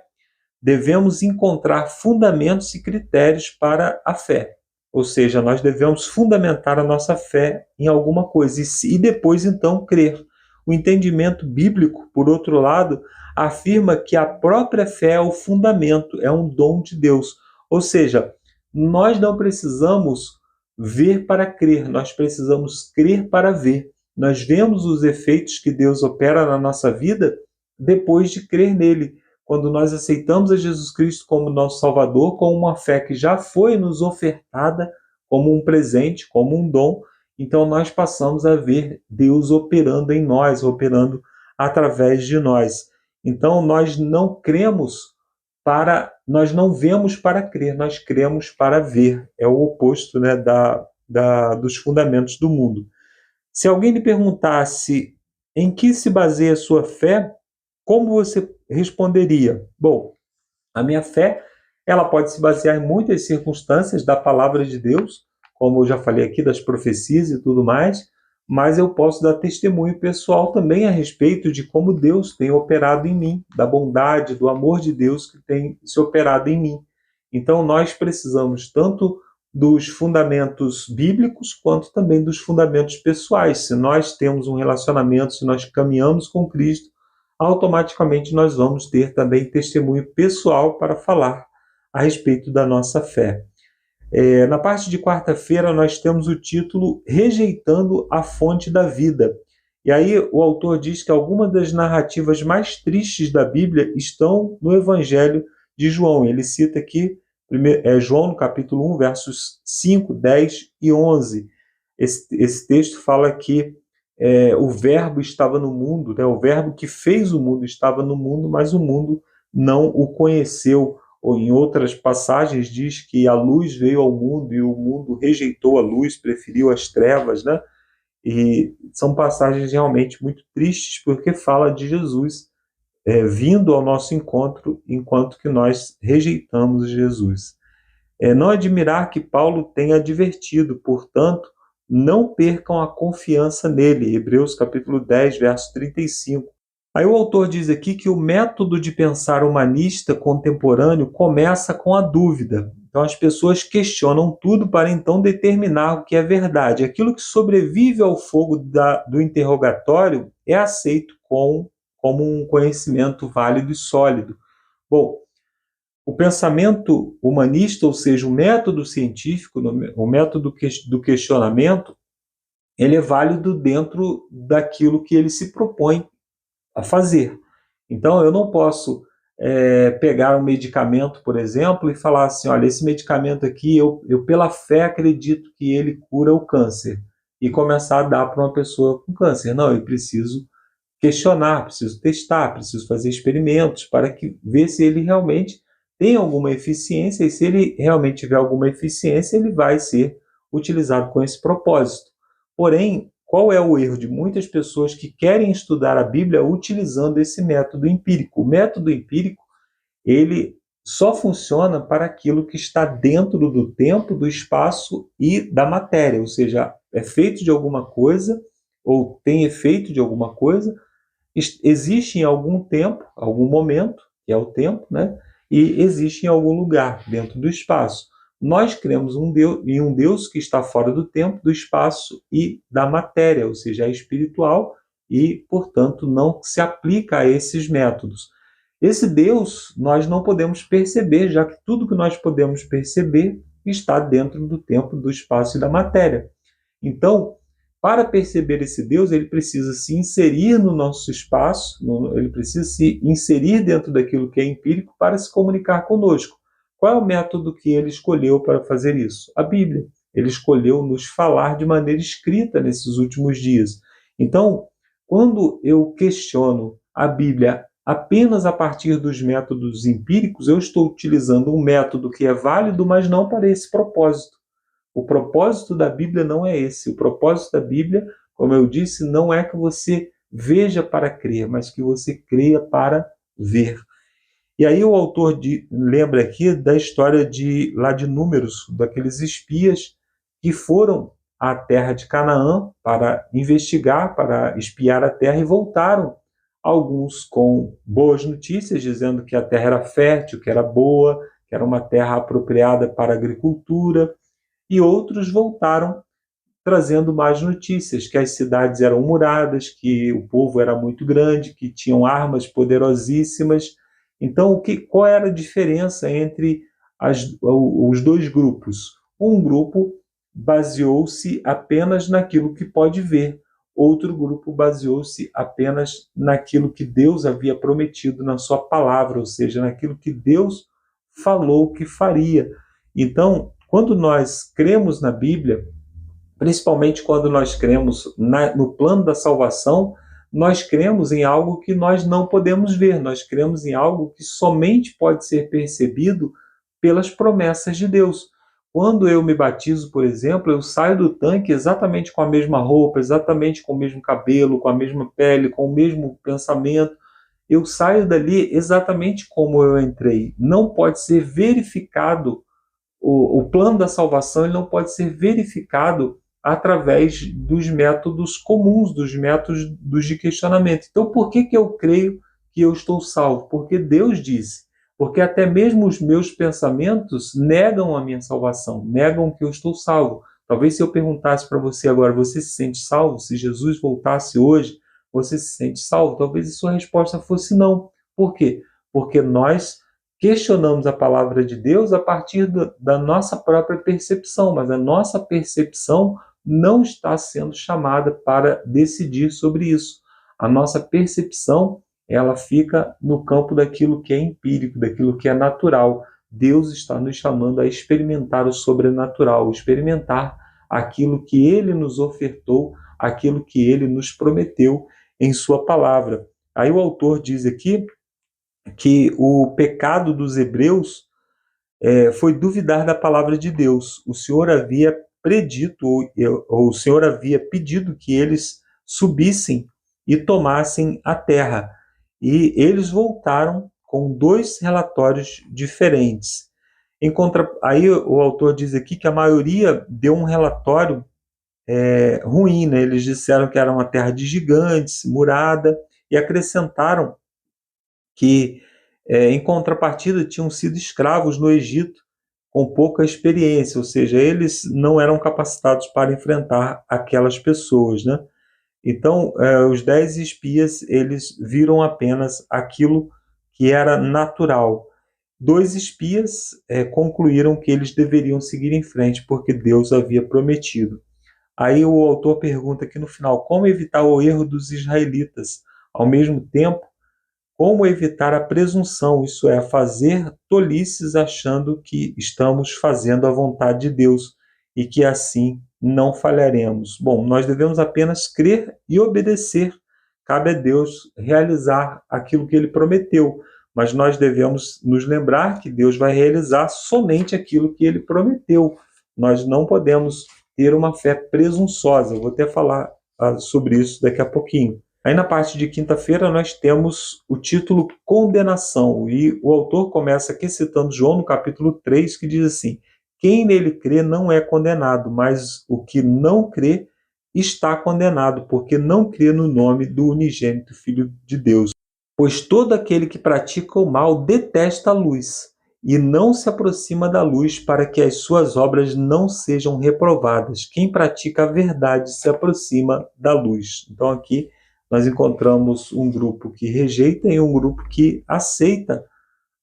devemos encontrar fundamentos e critérios para a fé. Ou seja, nós devemos fundamentar a nossa fé em alguma coisa e depois, então, crer. O entendimento bíblico, por outro lado, afirma que a própria fé é o fundamento, é um dom de Deus. Ou seja, nós não precisamos ver para crer, nós precisamos crer para ver. Nós vemos os efeitos que Deus opera na nossa vida depois de crer nele. Quando nós aceitamos a Jesus Cristo como nosso Salvador, com uma fé que já foi nos ofertada como um presente, como um dom, então nós passamos a ver Deus operando em nós, operando através de nós. Então nós não vemos para crer, nós cremos para ver. É o oposto, né, dos fundamentos do mundo. Se alguém lhe perguntasse em que se baseia a sua fé, como você responderia? Bom, a minha fé, ela pode se basear em muitas circunstâncias da palavra de Deus, como eu já falei aqui, das profecias e tudo mais, mas eu posso dar testemunho pessoal também a respeito de como Deus tem operado em mim, da bondade, do amor de Deus que tem se operado em mim. Então, nós precisamos tanto dos fundamentos bíblicos, quanto também dos fundamentos pessoais. Se nós temos um relacionamento, se nós caminhamos com Cristo, automaticamente nós vamos ter também testemunho pessoal para falar a respeito da nossa fé. Na parte de quarta-feira nós temos o título Rejeitando a Fonte da Vida. E aí o autor diz que algumas das narrativas mais tristes da Bíblia estão no Evangelho de João. Ele cita aqui João no capítulo 1, versos 5, 10 e 11. Esse texto fala que o verbo estava no mundo, né? O verbo que fez o mundo estava no mundo, mas o mundo não o conheceu. Ou em outras passagens diz que a luz veio ao mundo e o mundo rejeitou a luz, preferiu as trevas, né? E são passagens realmente muito tristes, porque fala de Jesus vindo ao nosso encontro, enquanto que nós rejeitamos Jesus. Não admirar que Paulo tenha advertido, portanto, não percam a confiança nele. Hebreus capítulo 10, verso 35. Aí o autor diz aqui que o método de pensar humanista contemporâneo começa com a dúvida. Então as pessoas questionam tudo para então determinar o que é verdade. Aquilo que sobrevive ao fogo do interrogatório é aceito como um conhecimento válido e sólido. Bom, o pensamento humanista, ou seja, o método científico, o método do questionamento, ele é válido dentro daquilo que ele se propõe a fazer. Então, eu não posso pegar um medicamento, por exemplo, e falar assim, olha, esse medicamento aqui, eu pela fé acredito que ele cura o câncer, e começar a dar para uma pessoa com câncer. Não, eu preciso questionar, preciso testar, preciso fazer experimentos para ver se ele realmente tem alguma eficiência, e se ele realmente tiver alguma eficiência, ele vai ser utilizado com esse propósito. Porém, qual é o erro de muitas pessoas que querem estudar a Bíblia utilizando esse método empírico? O método empírico, ele só funciona para aquilo que está dentro do tempo, do espaço e da matéria, ou seja, é feito de alguma coisa ou tem efeito de alguma coisa, existe em algum tempo, algum momento, que é o tempo, né? E existe em algum lugar dentro do espaço. Nós cremos em um Deus que está fora do tempo, do espaço e da matéria, ou seja, é espiritual e, portanto, não se aplica a esses métodos. Esse Deus nós não podemos perceber, já que tudo que nós podemos perceber está dentro do tempo, do espaço e da matéria. Então, para perceber esse Deus, ele precisa se inserir no nosso espaço, ele precisa se inserir dentro daquilo que é empírico para se comunicar conosco. Qual é o método que ele escolheu para fazer isso? A Bíblia. Ele escolheu nos falar de maneira escrita nesses últimos dias. Então, quando eu questiono a Bíblia apenas a partir dos métodos empíricos, eu estou utilizando um método que é válido, mas não para esse propósito. O propósito da Bíblia não é esse. O propósito da Bíblia, como eu disse, não é que você veja para crer, mas que você creia para ver. E aí o autor lembra aqui da história lá de Números, daqueles espias que foram à terra de Canaã para investigar, para espiar a terra, e voltaram, alguns com boas notícias, dizendo que a terra era fértil, que era boa, que era uma terra apropriada para a agricultura, e outros voltaram trazendo más notícias, que as cidades eram muradas, que o povo era muito grande, que tinham armas poderosíssimas. Então, qual era a diferença entre os dois grupos? Um grupo baseou-se apenas naquilo que pode ver, outro grupo baseou-se apenas naquilo que Deus havia prometido na sua palavra, ou seja, naquilo que Deus falou que faria. Então, quando nós cremos na Bíblia, principalmente quando nós cremos no plano da salvação, nós cremos em algo que nós não podemos ver, nós cremos em algo que somente pode ser percebido pelas promessas de Deus. Quando eu me batizo, por exemplo, eu saio do tanque exatamente com a mesma roupa, exatamente com o mesmo cabelo, com a mesma pele, com o mesmo pensamento. Eu saio dali exatamente como eu entrei. Não pode ser verificado, o plano da salvação ele não pode ser verificado através dos métodos comuns, dos métodos de questionamento. Então, por que eu creio que eu estou salvo? Porque Deus disse. Porque até mesmo os meus pensamentos negam a minha salvação, negam que eu estou salvo. Talvez se eu perguntasse para você agora, você se sente salvo? Se Jesus voltasse hoje, você se sente salvo? Talvez a sua resposta fosse não. Por quê? Porque nós questionamos a palavra de Deus a partir da nossa própria percepção, mas a nossa percepção não está sendo chamada para decidir sobre isso. A nossa percepção, ela fica no campo daquilo que é empírico, daquilo que é natural. Deus está nos chamando a experimentar o sobrenatural, experimentar aquilo que Ele nos ofertou, aquilo que Ele nos prometeu em Sua palavra. Aí o autor diz aqui que o pecado dos hebreus foi duvidar da palavra de Deus. O Senhor havia predito, ou o Senhor havia pedido que eles subissem e tomassem a terra. E eles voltaram com dois relatórios diferentes. Aí o autor diz aqui que a maioria deu um relatório ruim, né? Eles disseram que era uma terra de gigantes, murada, e acrescentaram que, em contrapartida, tinham sido escravos no Egito com pouca experiência, ou seja, eles não eram capacitados para enfrentar aquelas pessoas, né? Então, os 10 espias, eles viram apenas aquilo que era natural. 2 espias concluíram que eles deveriam seguir em frente, porque Deus havia prometido. Aí o autor pergunta aqui no final, como evitar o erro dos israelitas? Ao mesmo tempo, como evitar a presunção, isso é, fazer tolices achando que estamos fazendo a vontade de Deus e que assim não falharemos. Bom, nós devemos apenas crer e obedecer. Cabe a Deus realizar aquilo que Ele prometeu, mas nós devemos nos lembrar que Deus vai realizar somente aquilo que Ele prometeu. Nós não podemos ter uma fé presunçosa. Eu vou até falar sobre isso daqui a pouquinho. Aí na parte de quinta-feira nós temos o título Condenação, e o autor começa aqui citando João no capítulo 3, que diz assim: quem nele crê não é condenado, mas o que não crê está condenado, porque não crê no nome do unigênito Filho de Deus. Pois todo aquele que pratica o mal detesta a luz, e não se aproxima da luz para que as suas obras não sejam reprovadas. Quem pratica a verdade se aproxima da luz. Então aqui nós encontramos um grupo que rejeita e um grupo que aceita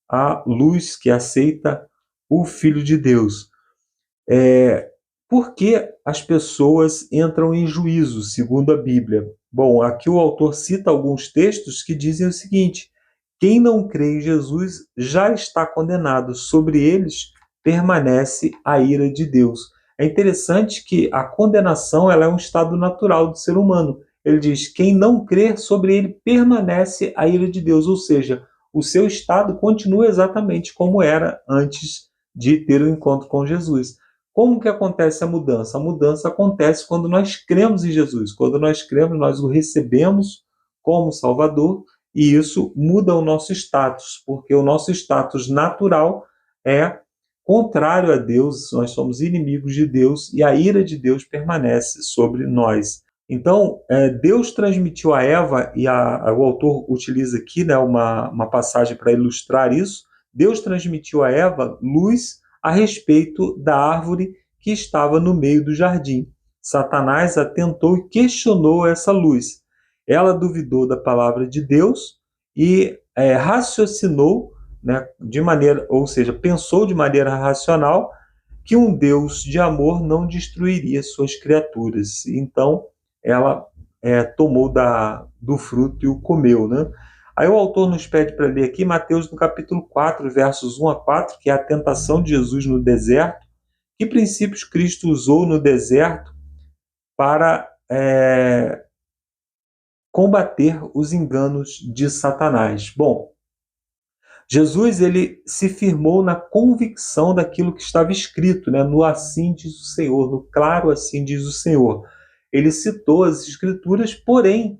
a luz, que aceita o Filho de Deus. Por que as pessoas entram em juízo, segundo a Bíblia? Bom, aqui o autor cita alguns textos que dizem o seguinte: quem não crê em Jesus já está condenado, sobre eles permanece a ira de Deus. É interessante que a condenação ela é um estado natural do ser humano. Ele diz: quem não crer, sobre ele permanece a ira de Deus, ou seja, o seu estado continua exatamente como era antes de ter o encontro com Jesus. Como que acontece a mudança? A mudança acontece quando nós cremos em Jesus. Quando nós cremos, nós o recebemos como Salvador, e isso muda o nosso status, porque o nosso status natural é contrário a Deus, nós somos inimigos de Deus, e a ira de Deus permanece sobre nós. Então, Deus transmitiu a Eva, e o autor utiliza aqui, né, uma passagem para ilustrar isso. Deus transmitiu a Eva luz a respeito da árvore que estava no meio do jardim. Satanás a tentou e questionou essa luz. Ela duvidou da palavra de Deus e raciocinou, né, de maneira, ou seja, pensou de maneira racional que um Deus de amor não destruiria suas criaturas. Então, ela tomou do fruto e o comeu, né? Aí o autor nos pede para ler aqui Mateus no capítulo 4, versos 1 a 4, que é a tentação de Jesus no deserto. Que princípios Cristo usou no deserto para combater os enganos de Satanás? Bom, Jesus ele se firmou na convicção daquilo que estava escrito, né? No assim diz o Senhor, no claro assim diz o Senhor. Ele citou as Escrituras, porém,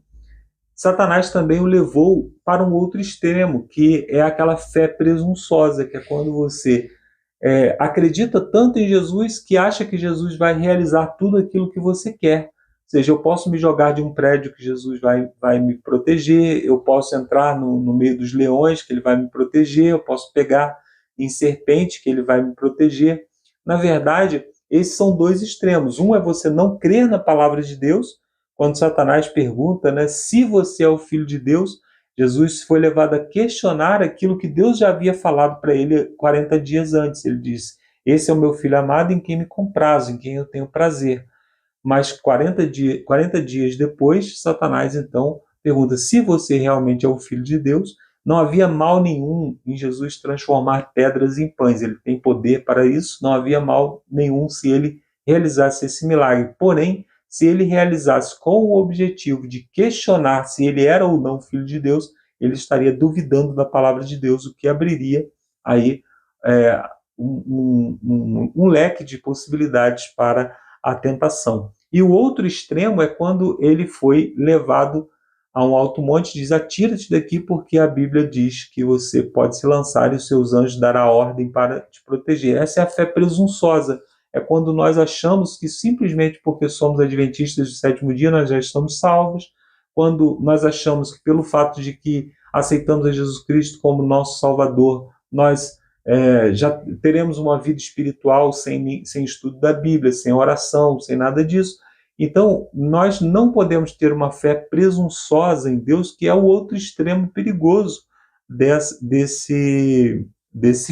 Satanás também o levou para um outro extremo, que é aquela fé presunçosa, que é quando você acredita tanto em Jesus que acha que Jesus vai realizar tudo aquilo que você quer. Ou seja, eu posso me jogar de um prédio que Jesus vai me proteger, eu posso entrar no meio dos leões que ele vai me proteger, eu posso pegar em serpente que ele vai me proteger. Na verdade, esses são dois extremos. Um é você não crer na palavra de Deus. Quando Satanás pergunta, né, se você é o Filho de Deus, Jesus foi levado a questionar aquilo que Deus já havia falado para ele 40 dias antes. Ele disse: esse é o meu Filho amado em quem me comprazo, em quem eu tenho prazer. Mas 40 dias depois, Satanás então pergunta: se você realmente é o Filho de Deus, não havia mal nenhum em Jesus transformar pedras em pães. Ele tem poder para isso, não havia mal nenhum se ele realizasse esse milagre. Porém, se ele realizasse com o objetivo de questionar se ele era ou não Filho de Deus, ele estaria duvidando da palavra de Deus, o que abriria aí um leque de possibilidades para a tentação. E o outro extremo é quando ele foi levado a um alto monte, diz: atira-te daqui, porque a Bíblia diz que você pode se lançar e os seus anjos dará ordem para te proteger. Essa é a fé presunçosa. É quando nós achamos que simplesmente porque somos adventistas do sétimo dia nós já estamos salvos, quando nós achamos que pelo fato de que aceitamos a Jesus Cristo como nosso Salvador, nós já teremos uma vida espiritual sem estudo da Bíblia, sem oração, sem nada disso. Então, nós não podemos ter uma fé presunçosa em Deus, que é o outro extremo perigoso desse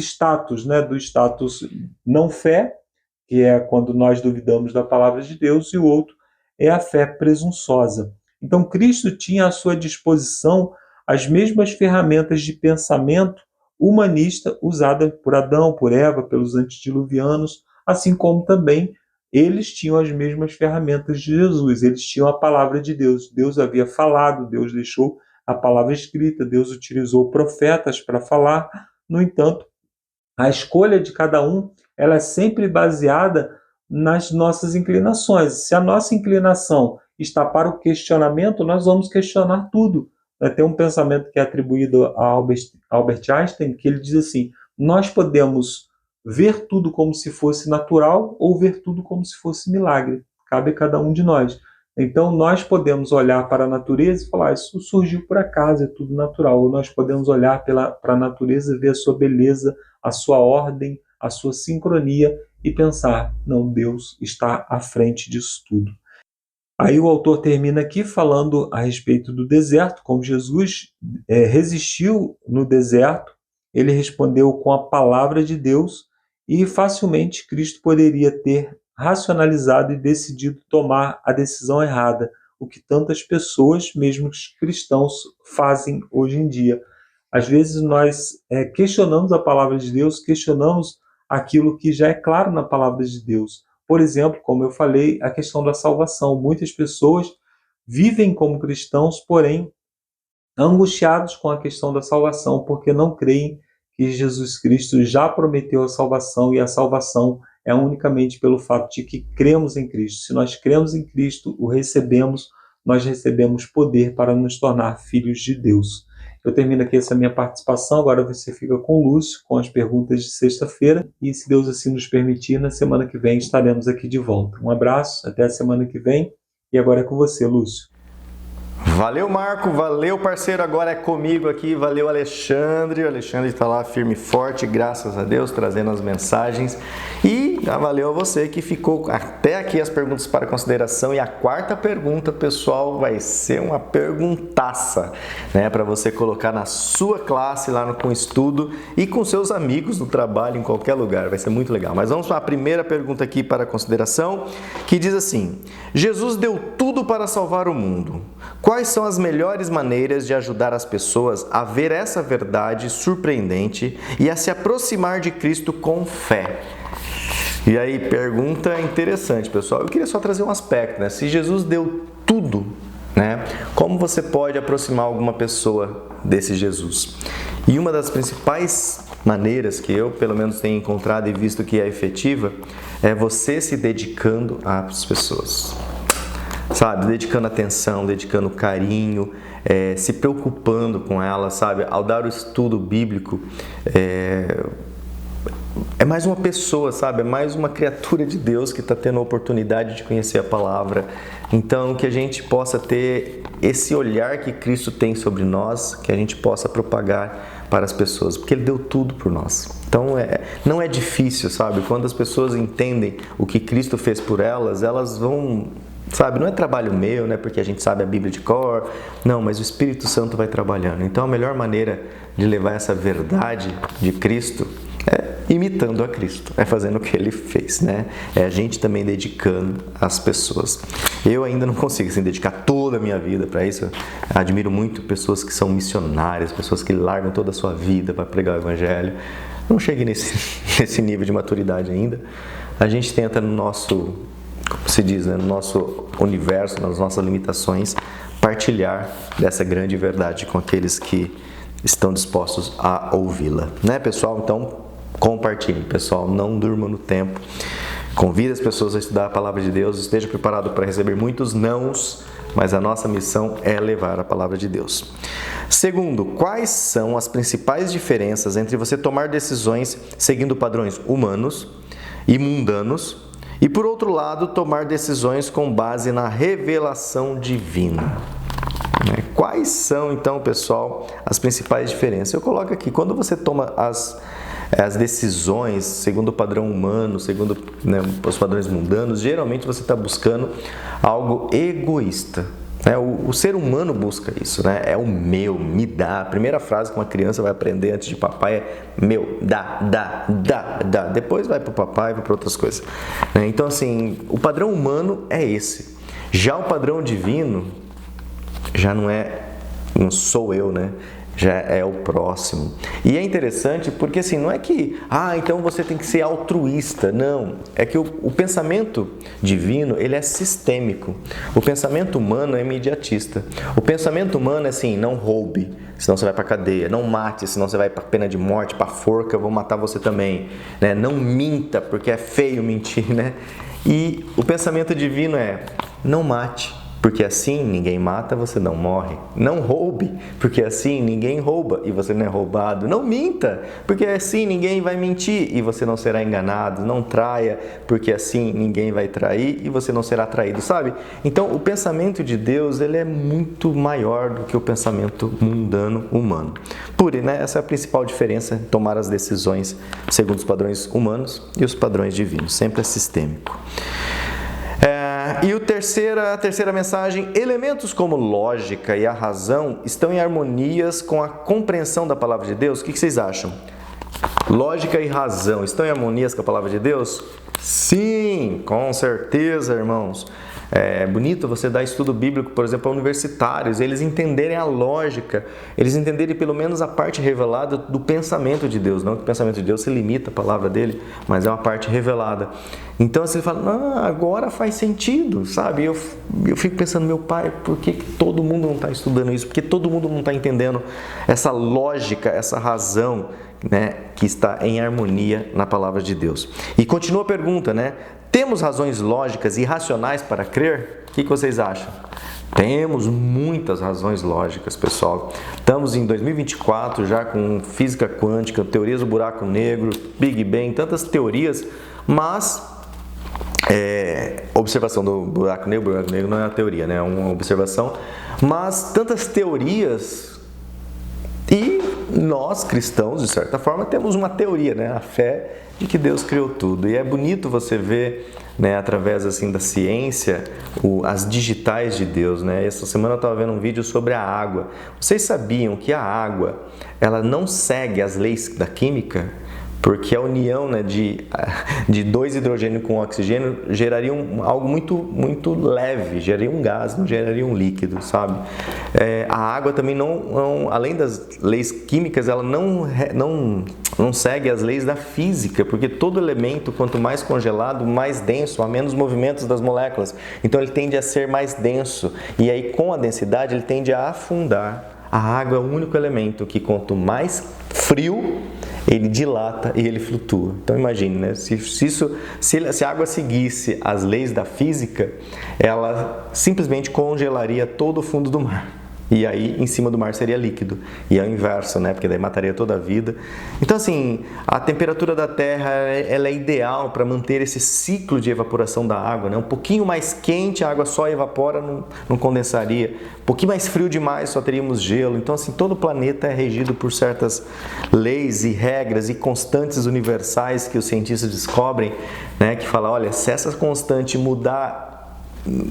status, né? Do status não fé, que é quando nós duvidamos da palavra de Deus, e o outro é a fé presunçosa. Então, Cristo tinha à sua disposição as mesmas ferramentas de pensamento humanista usadas por Adão, por Eva, pelos antediluvianos, assim como também eles tinham as mesmas ferramentas de Jesus, eles tinham a palavra de Deus. Deus havia falado, Deus deixou a palavra escrita, Deus utilizou profetas para falar. No entanto, a escolha de cada um ela é sempre baseada nas nossas inclinações. Se a nossa inclinação está para o questionamento, nós vamos questionar tudo. Tem um pensamento que é atribuído a Albert Einstein, que ele diz assim: nós podemos ver tudo como se fosse natural ou ver tudo como se fosse milagre. Cabe a cada um de nós. Então, nós podemos olhar para a natureza e falar: isso surgiu por acaso, é tudo natural. Ou nós podemos olhar para a natureza e ver a sua beleza, a sua ordem, a sua sincronia e pensar: não, Deus está à frente disso tudo. Aí o autor termina aqui falando a respeito do deserto, como Jesus resistiu no deserto, ele respondeu com a palavra de Deus e facilmente Cristo poderia ter racionalizado e decidido tomar a decisão errada, o que tantas pessoas, mesmo os cristãos, fazem hoje em dia. Às vezes nós questionamos a palavra de Deus, questionamos aquilo que já é claro na palavra de Deus. Por exemplo, como eu falei, a questão da salvação. Muitas pessoas vivem como cristãos, porém angustiados com a questão da salvação, porque não creem que Jesus Cristo já prometeu a salvação, e a salvação é unicamente pelo fato de que cremos em Cristo. Se nós cremos em Cristo, o recebemos, nós recebemos poder para nos tornar filhos de Deus. Eu termino aqui essa minha participação, agora você fica com o Lúcio, com as perguntas de sexta-feira, e se Deus assim nos permitir, na semana que vem estaremos aqui de volta. Um abraço, até a semana que vem, e agora é com você, Lúcio. Valeu, Marco, valeu, parceiro, agora é comigo aqui, valeu, Alexandre, o Alexandre está lá firme e forte, graças a Deus, trazendo as mensagens, e valeu a você que ficou até aqui as perguntas para consideração, e a quarta pergunta, pessoal, vai ser uma perguntaça, né, para você colocar na sua classe, lá com estudo, e com seus amigos no trabalho, em qualquer lugar, vai ser muito legal. Mas vamos para a primeira pergunta aqui para consideração, que diz assim: Jesus deu tudo para salvar o mundo. Quais são as melhores maneiras de ajudar as pessoas a ver essa verdade surpreendente e a se aproximar de Cristo com fé? E aí, pergunta interessante, pessoal. Eu queria só trazer um aspecto, né? Se Jesus deu tudo, né? Como você pode aproximar alguma pessoa desse Jesus? E uma das principais maneiras que eu, pelo menos, tenho encontrado e visto que é efetiva, é você se dedicando às pessoas. Sabe, dedicando atenção, dedicando carinho, se preocupando com ela, sabe, ao dar o estudo bíblico, é mais uma pessoa, sabe, é mais uma criatura de Deus que está tendo a oportunidade de conhecer a palavra. Então, que a gente possa ter esse olhar que Cristo tem sobre nós, que a gente possa propagar para as pessoas, porque Ele deu tudo por nós. Então, não é difícil, sabe, quando as pessoas entendem o que Cristo fez por elas, elas vão... Sabe, não é trabalho meu, né? Porque a gente sabe a Bíblia de cor. Não, mas o Espírito Santo vai trabalhando. Então, a melhor maneira de levar essa verdade de Cristo é imitando a Cristo. É fazendo o que Ele fez, né? É a gente também dedicando às pessoas. Eu ainda não consigo assim, dedicar toda a minha vida para isso. Eu admiro muito pessoas que são missionárias, pessoas que largam toda a sua vida para pregar o Evangelho. Não cheguei nesse nível de maturidade ainda. A gente tenta no nosso... como se diz, né, no nosso universo, nas nossas limitações, partilhar dessa grande verdade com aqueles que estão dispostos a ouvi-la, né, pessoal? Então, compartilhe, pessoal, não durma no tempo, convide as pessoas a estudar a palavra de Deus, esteja preparado para receber muitos nãos, mas a nossa missão é levar a palavra de Deus. Segundo, quais são as principais diferenças entre você tomar decisões seguindo padrões humanos e mundanos, e, por outro lado, tomar decisões com base na revelação divina? Quais são, então, pessoal, as principais diferenças? Eu coloco aqui, quando você toma as decisões segundo o padrão humano, segundo, né, os padrões mundanos, geralmente você está buscando algo egoísta. O ser humano busca isso, né? É o meu, me dá. A primeira frase que uma criança vai aprender antes de papai é meu, dá. Depois vai para o papai e para outras coisas. Então, assim, o padrão humano é esse. Já o padrão divino já não é não sou eu, né? Já é o próximo. E é interessante porque assim, não é que, então você tem que ser altruísta. Não, é que o pensamento divino, ele é sistêmico. O pensamento humano é imediatista. O pensamento humano é assim, não roube, senão você vai para cadeia. Não mate, senão você vai para pena de morte, para forca, vou matar você também. Né? Não minta, porque é feio mentir, né? E o pensamento divino é, não mate, porque assim ninguém mata, você não morre. Não roube, porque assim ninguém rouba e você não é roubado. Não minta, porque assim ninguém vai mentir e você não será enganado. Não traia, porque assim ninguém vai trair e você não será traído, sabe? Então o pensamento de Deus, ele é muito maior do que o pensamento mundano humano. Né? Essa é a principal diferença, tomar as decisões segundo os padrões humanos e os padrões divinos. Sempre é sistêmico. E a terceira mensagem, elementos como lógica e a razão estão em harmonias com a compreensão da palavra de Deus? O que vocês acham? Lógica e razão estão em harmonias com a palavra de Deus? Sim, com certeza, irmãos. É bonito você dar estudo bíblico, por exemplo, a universitários, eles entenderem a lógica, eles entenderem pelo menos a parte revelada do pensamento de Deus. Não que o pensamento de Deus se limita à palavra dele, mas é uma parte revelada. Então, assim, ele fala, agora faz sentido, sabe? Eu fico pensando, meu pai, por que todo mundo não está estudando isso? Por que todo mundo não está entendendo essa lógica, essa razão, né, que está em harmonia na palavra de Deus? E continua a pergunta, né? Temos razões lógicas e racionais para crer? O que vocês acham? Temos muitas razões lógicas, pessoal. Estamos em 2024 já com física quântica, teorias do buraco negro, Big Bang, tantas teorias, mas observação do buraco negro não é uma teoria, né? É uma observação, mas tantas teorias e nós cristãos, de certa forma, temos uma teoria, né? A fé de que Deus criou tudo. E é bonito você ver, né, através assim da ciência, as digitais de Deus, né? Essa semana eu estava vendo um vídeo sobre a água. Vocês sabiam que a água, ela não segue as leis da química? Porque a união, né, de dois hidrogênios com oxigênio geraria algo muito leve, geraria um gás, não geraria um líquido, sabe? A água também não, além das leis químicas, ela não segue as leis da física, porque todo elemento, quanto mais congelado, mais denso, há menos movimentos das moléculas. Então ele tende a ser mais denso, e aí com a densidade ele tende a afundar. A água é o único elemento que quanto mais frio, ele dilata e ele flutua. Então imagine, né? Se a água seguisse as leis da física, ela simplesmente congelaria todo o fundo do mar. E aí, em cima do mar seria líquido. E é o inverso, né? Porque daí mataria toda a vida. Então, assim, a temperatura da Terra, ela é ideal para manter esse ciclo de evaporação da água, né? Um pouquinho mais quente, a água só evapora, não condensaria. Um pouquinho mais frio demais, só teríamos gelo. Então, assim, todo o planeta é regido por certas leis e regras e constantes universais que os cientistas descobrem, né? Que fala, olha, se essa constante mudar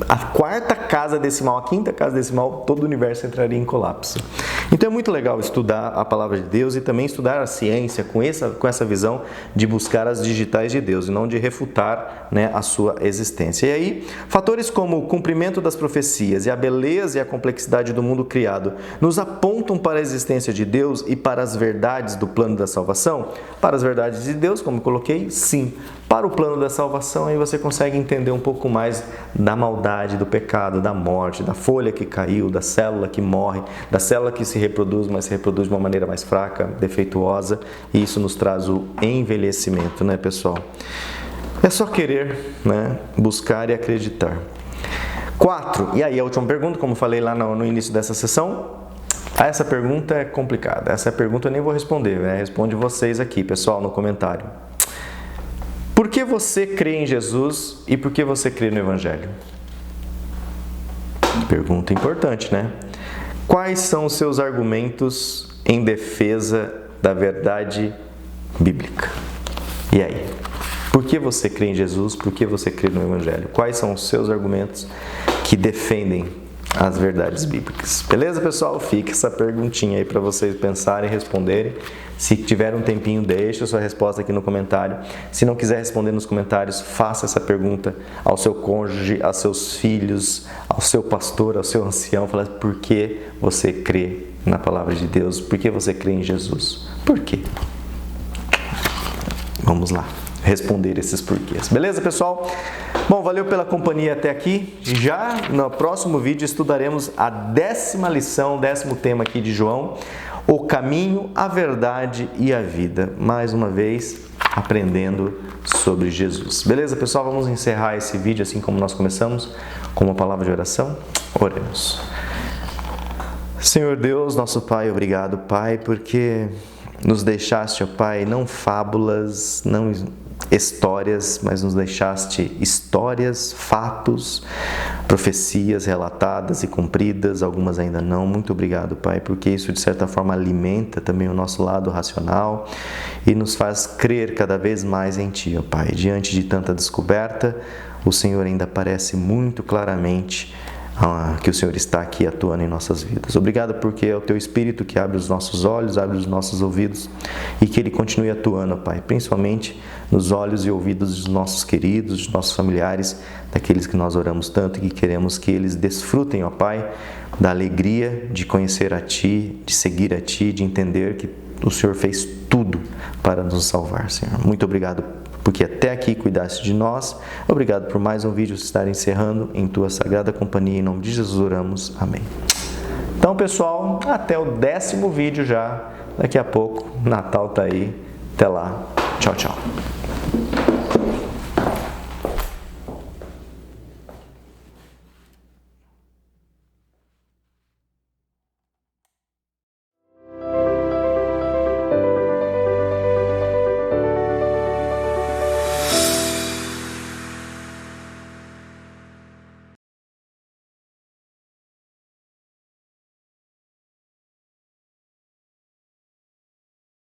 a quarta casa decimal, a quinta casa decimal, todo o universo entraria em colapso. Então é muito legal estudar a palavra de Deus e também estudar a ciência com essa visão de buscar as digitais de Deus e não de refutar, né, a sua existência. E aí, fatores como o cumprimento das profecias e a beleza e a complexidade do mundo criado nos apontam para a existência de Deus e para as verdades do plano da salvação? Para as verdades de Deus, como eu coloquei, sim. Para o plano da salvação, aí você consegue entender um pouco mais da maldade, do pecado, da morte, da folha que caiu, da célula que morre, da célula que se reproduz, mas se reproduz de uma maneira mais fraca, defeituosa, e isso nos traz o envelhecimento, né, pessoal? É só querer, né, buscar e acreditar. 4. E aí a última pergunta, como falei lá no início dessa sessão. Essa pergunta é complicada. Essa pergunta eu nem vou responder, né? Responde vocês aqui, pessoal, no comentário. Por que você crê em Jesus e por que você crê no Evangelho? Pergunta importante, né? Quais são os seus argumentos em defesa da verdade bíblica? E aí? Por que você crê em Jesus? Por que você crê no Evangelho? Quais são os seus argumentos que defendem as verdades bíblicas. Beleza, pessoal? Fica essa perguntinha aí para vocês pensarem e responderem. Se tiver um tempinho, deixa a sua resposta aqui no comentário. Se não quiser responder nos comentários, faça essa pergunta ao seu cônjuge, aos seus filhos, ao seu pastor, ao seu ancião. Fala por que você crê na palavra de Deus, por que você crê em Jesus. Por quê? Vamos lá responder esses porquês. Beleza, pessoal? Bom, valeu pela companhia até aqui. Já no próximo vídeo estudaremos a 10ª lição, 10º tema aqui de João, o caminho, a verdade e a vida. Mais uma vez, aprendendo sobre Jesus. Beleza, pessoal? Vamos encerrar esse vídeo assim como nós começamos, com uma palavra de oração. Oremos. Senhor Deus, nosso Pai, obrigado, Pai, porque nos deixaste, ó Pai, não fábulas, não histórias, mas nos deixaste histórias, fatos, profecias relatadas e cumpridas, algumas ainda não. Muito obrigado, Pai, porque isso de certa forma alimenta também o nosso lado racional e nos faz crer cada vez mais em Ti, ó Pai. Diante de tanta descoberta, o Senhor ainda aparece muito claramente que o Senhor está aqui atuando em nossas vidas. Obrigado porque é o Teu Espírito que abre os nossos olhos, abre os nossos ouvidos e que Ele continue atuando, Pai, principalmente nos olhos e ouvidos dos nossos queridos, dos nossos familiares, daqueles que nós oramos tanto e que queremos que eles desfrutem, ó Pai, da alegria de conhecer a Ti, de seguir a Ti, de entender que o Senhor fez tudo para nos salvar, Senhor. Muito obrigado porque até aqui cuidaste de nós. Obrigado por mais um vídeo estar encerrando em Tua sagrada companhia. Em nome de Jesus oramos. Amém. Então, pessoal, até o 10º vídeo já. Daqui a pouco, Natal tá aí. Até lá. Tchau, tchau.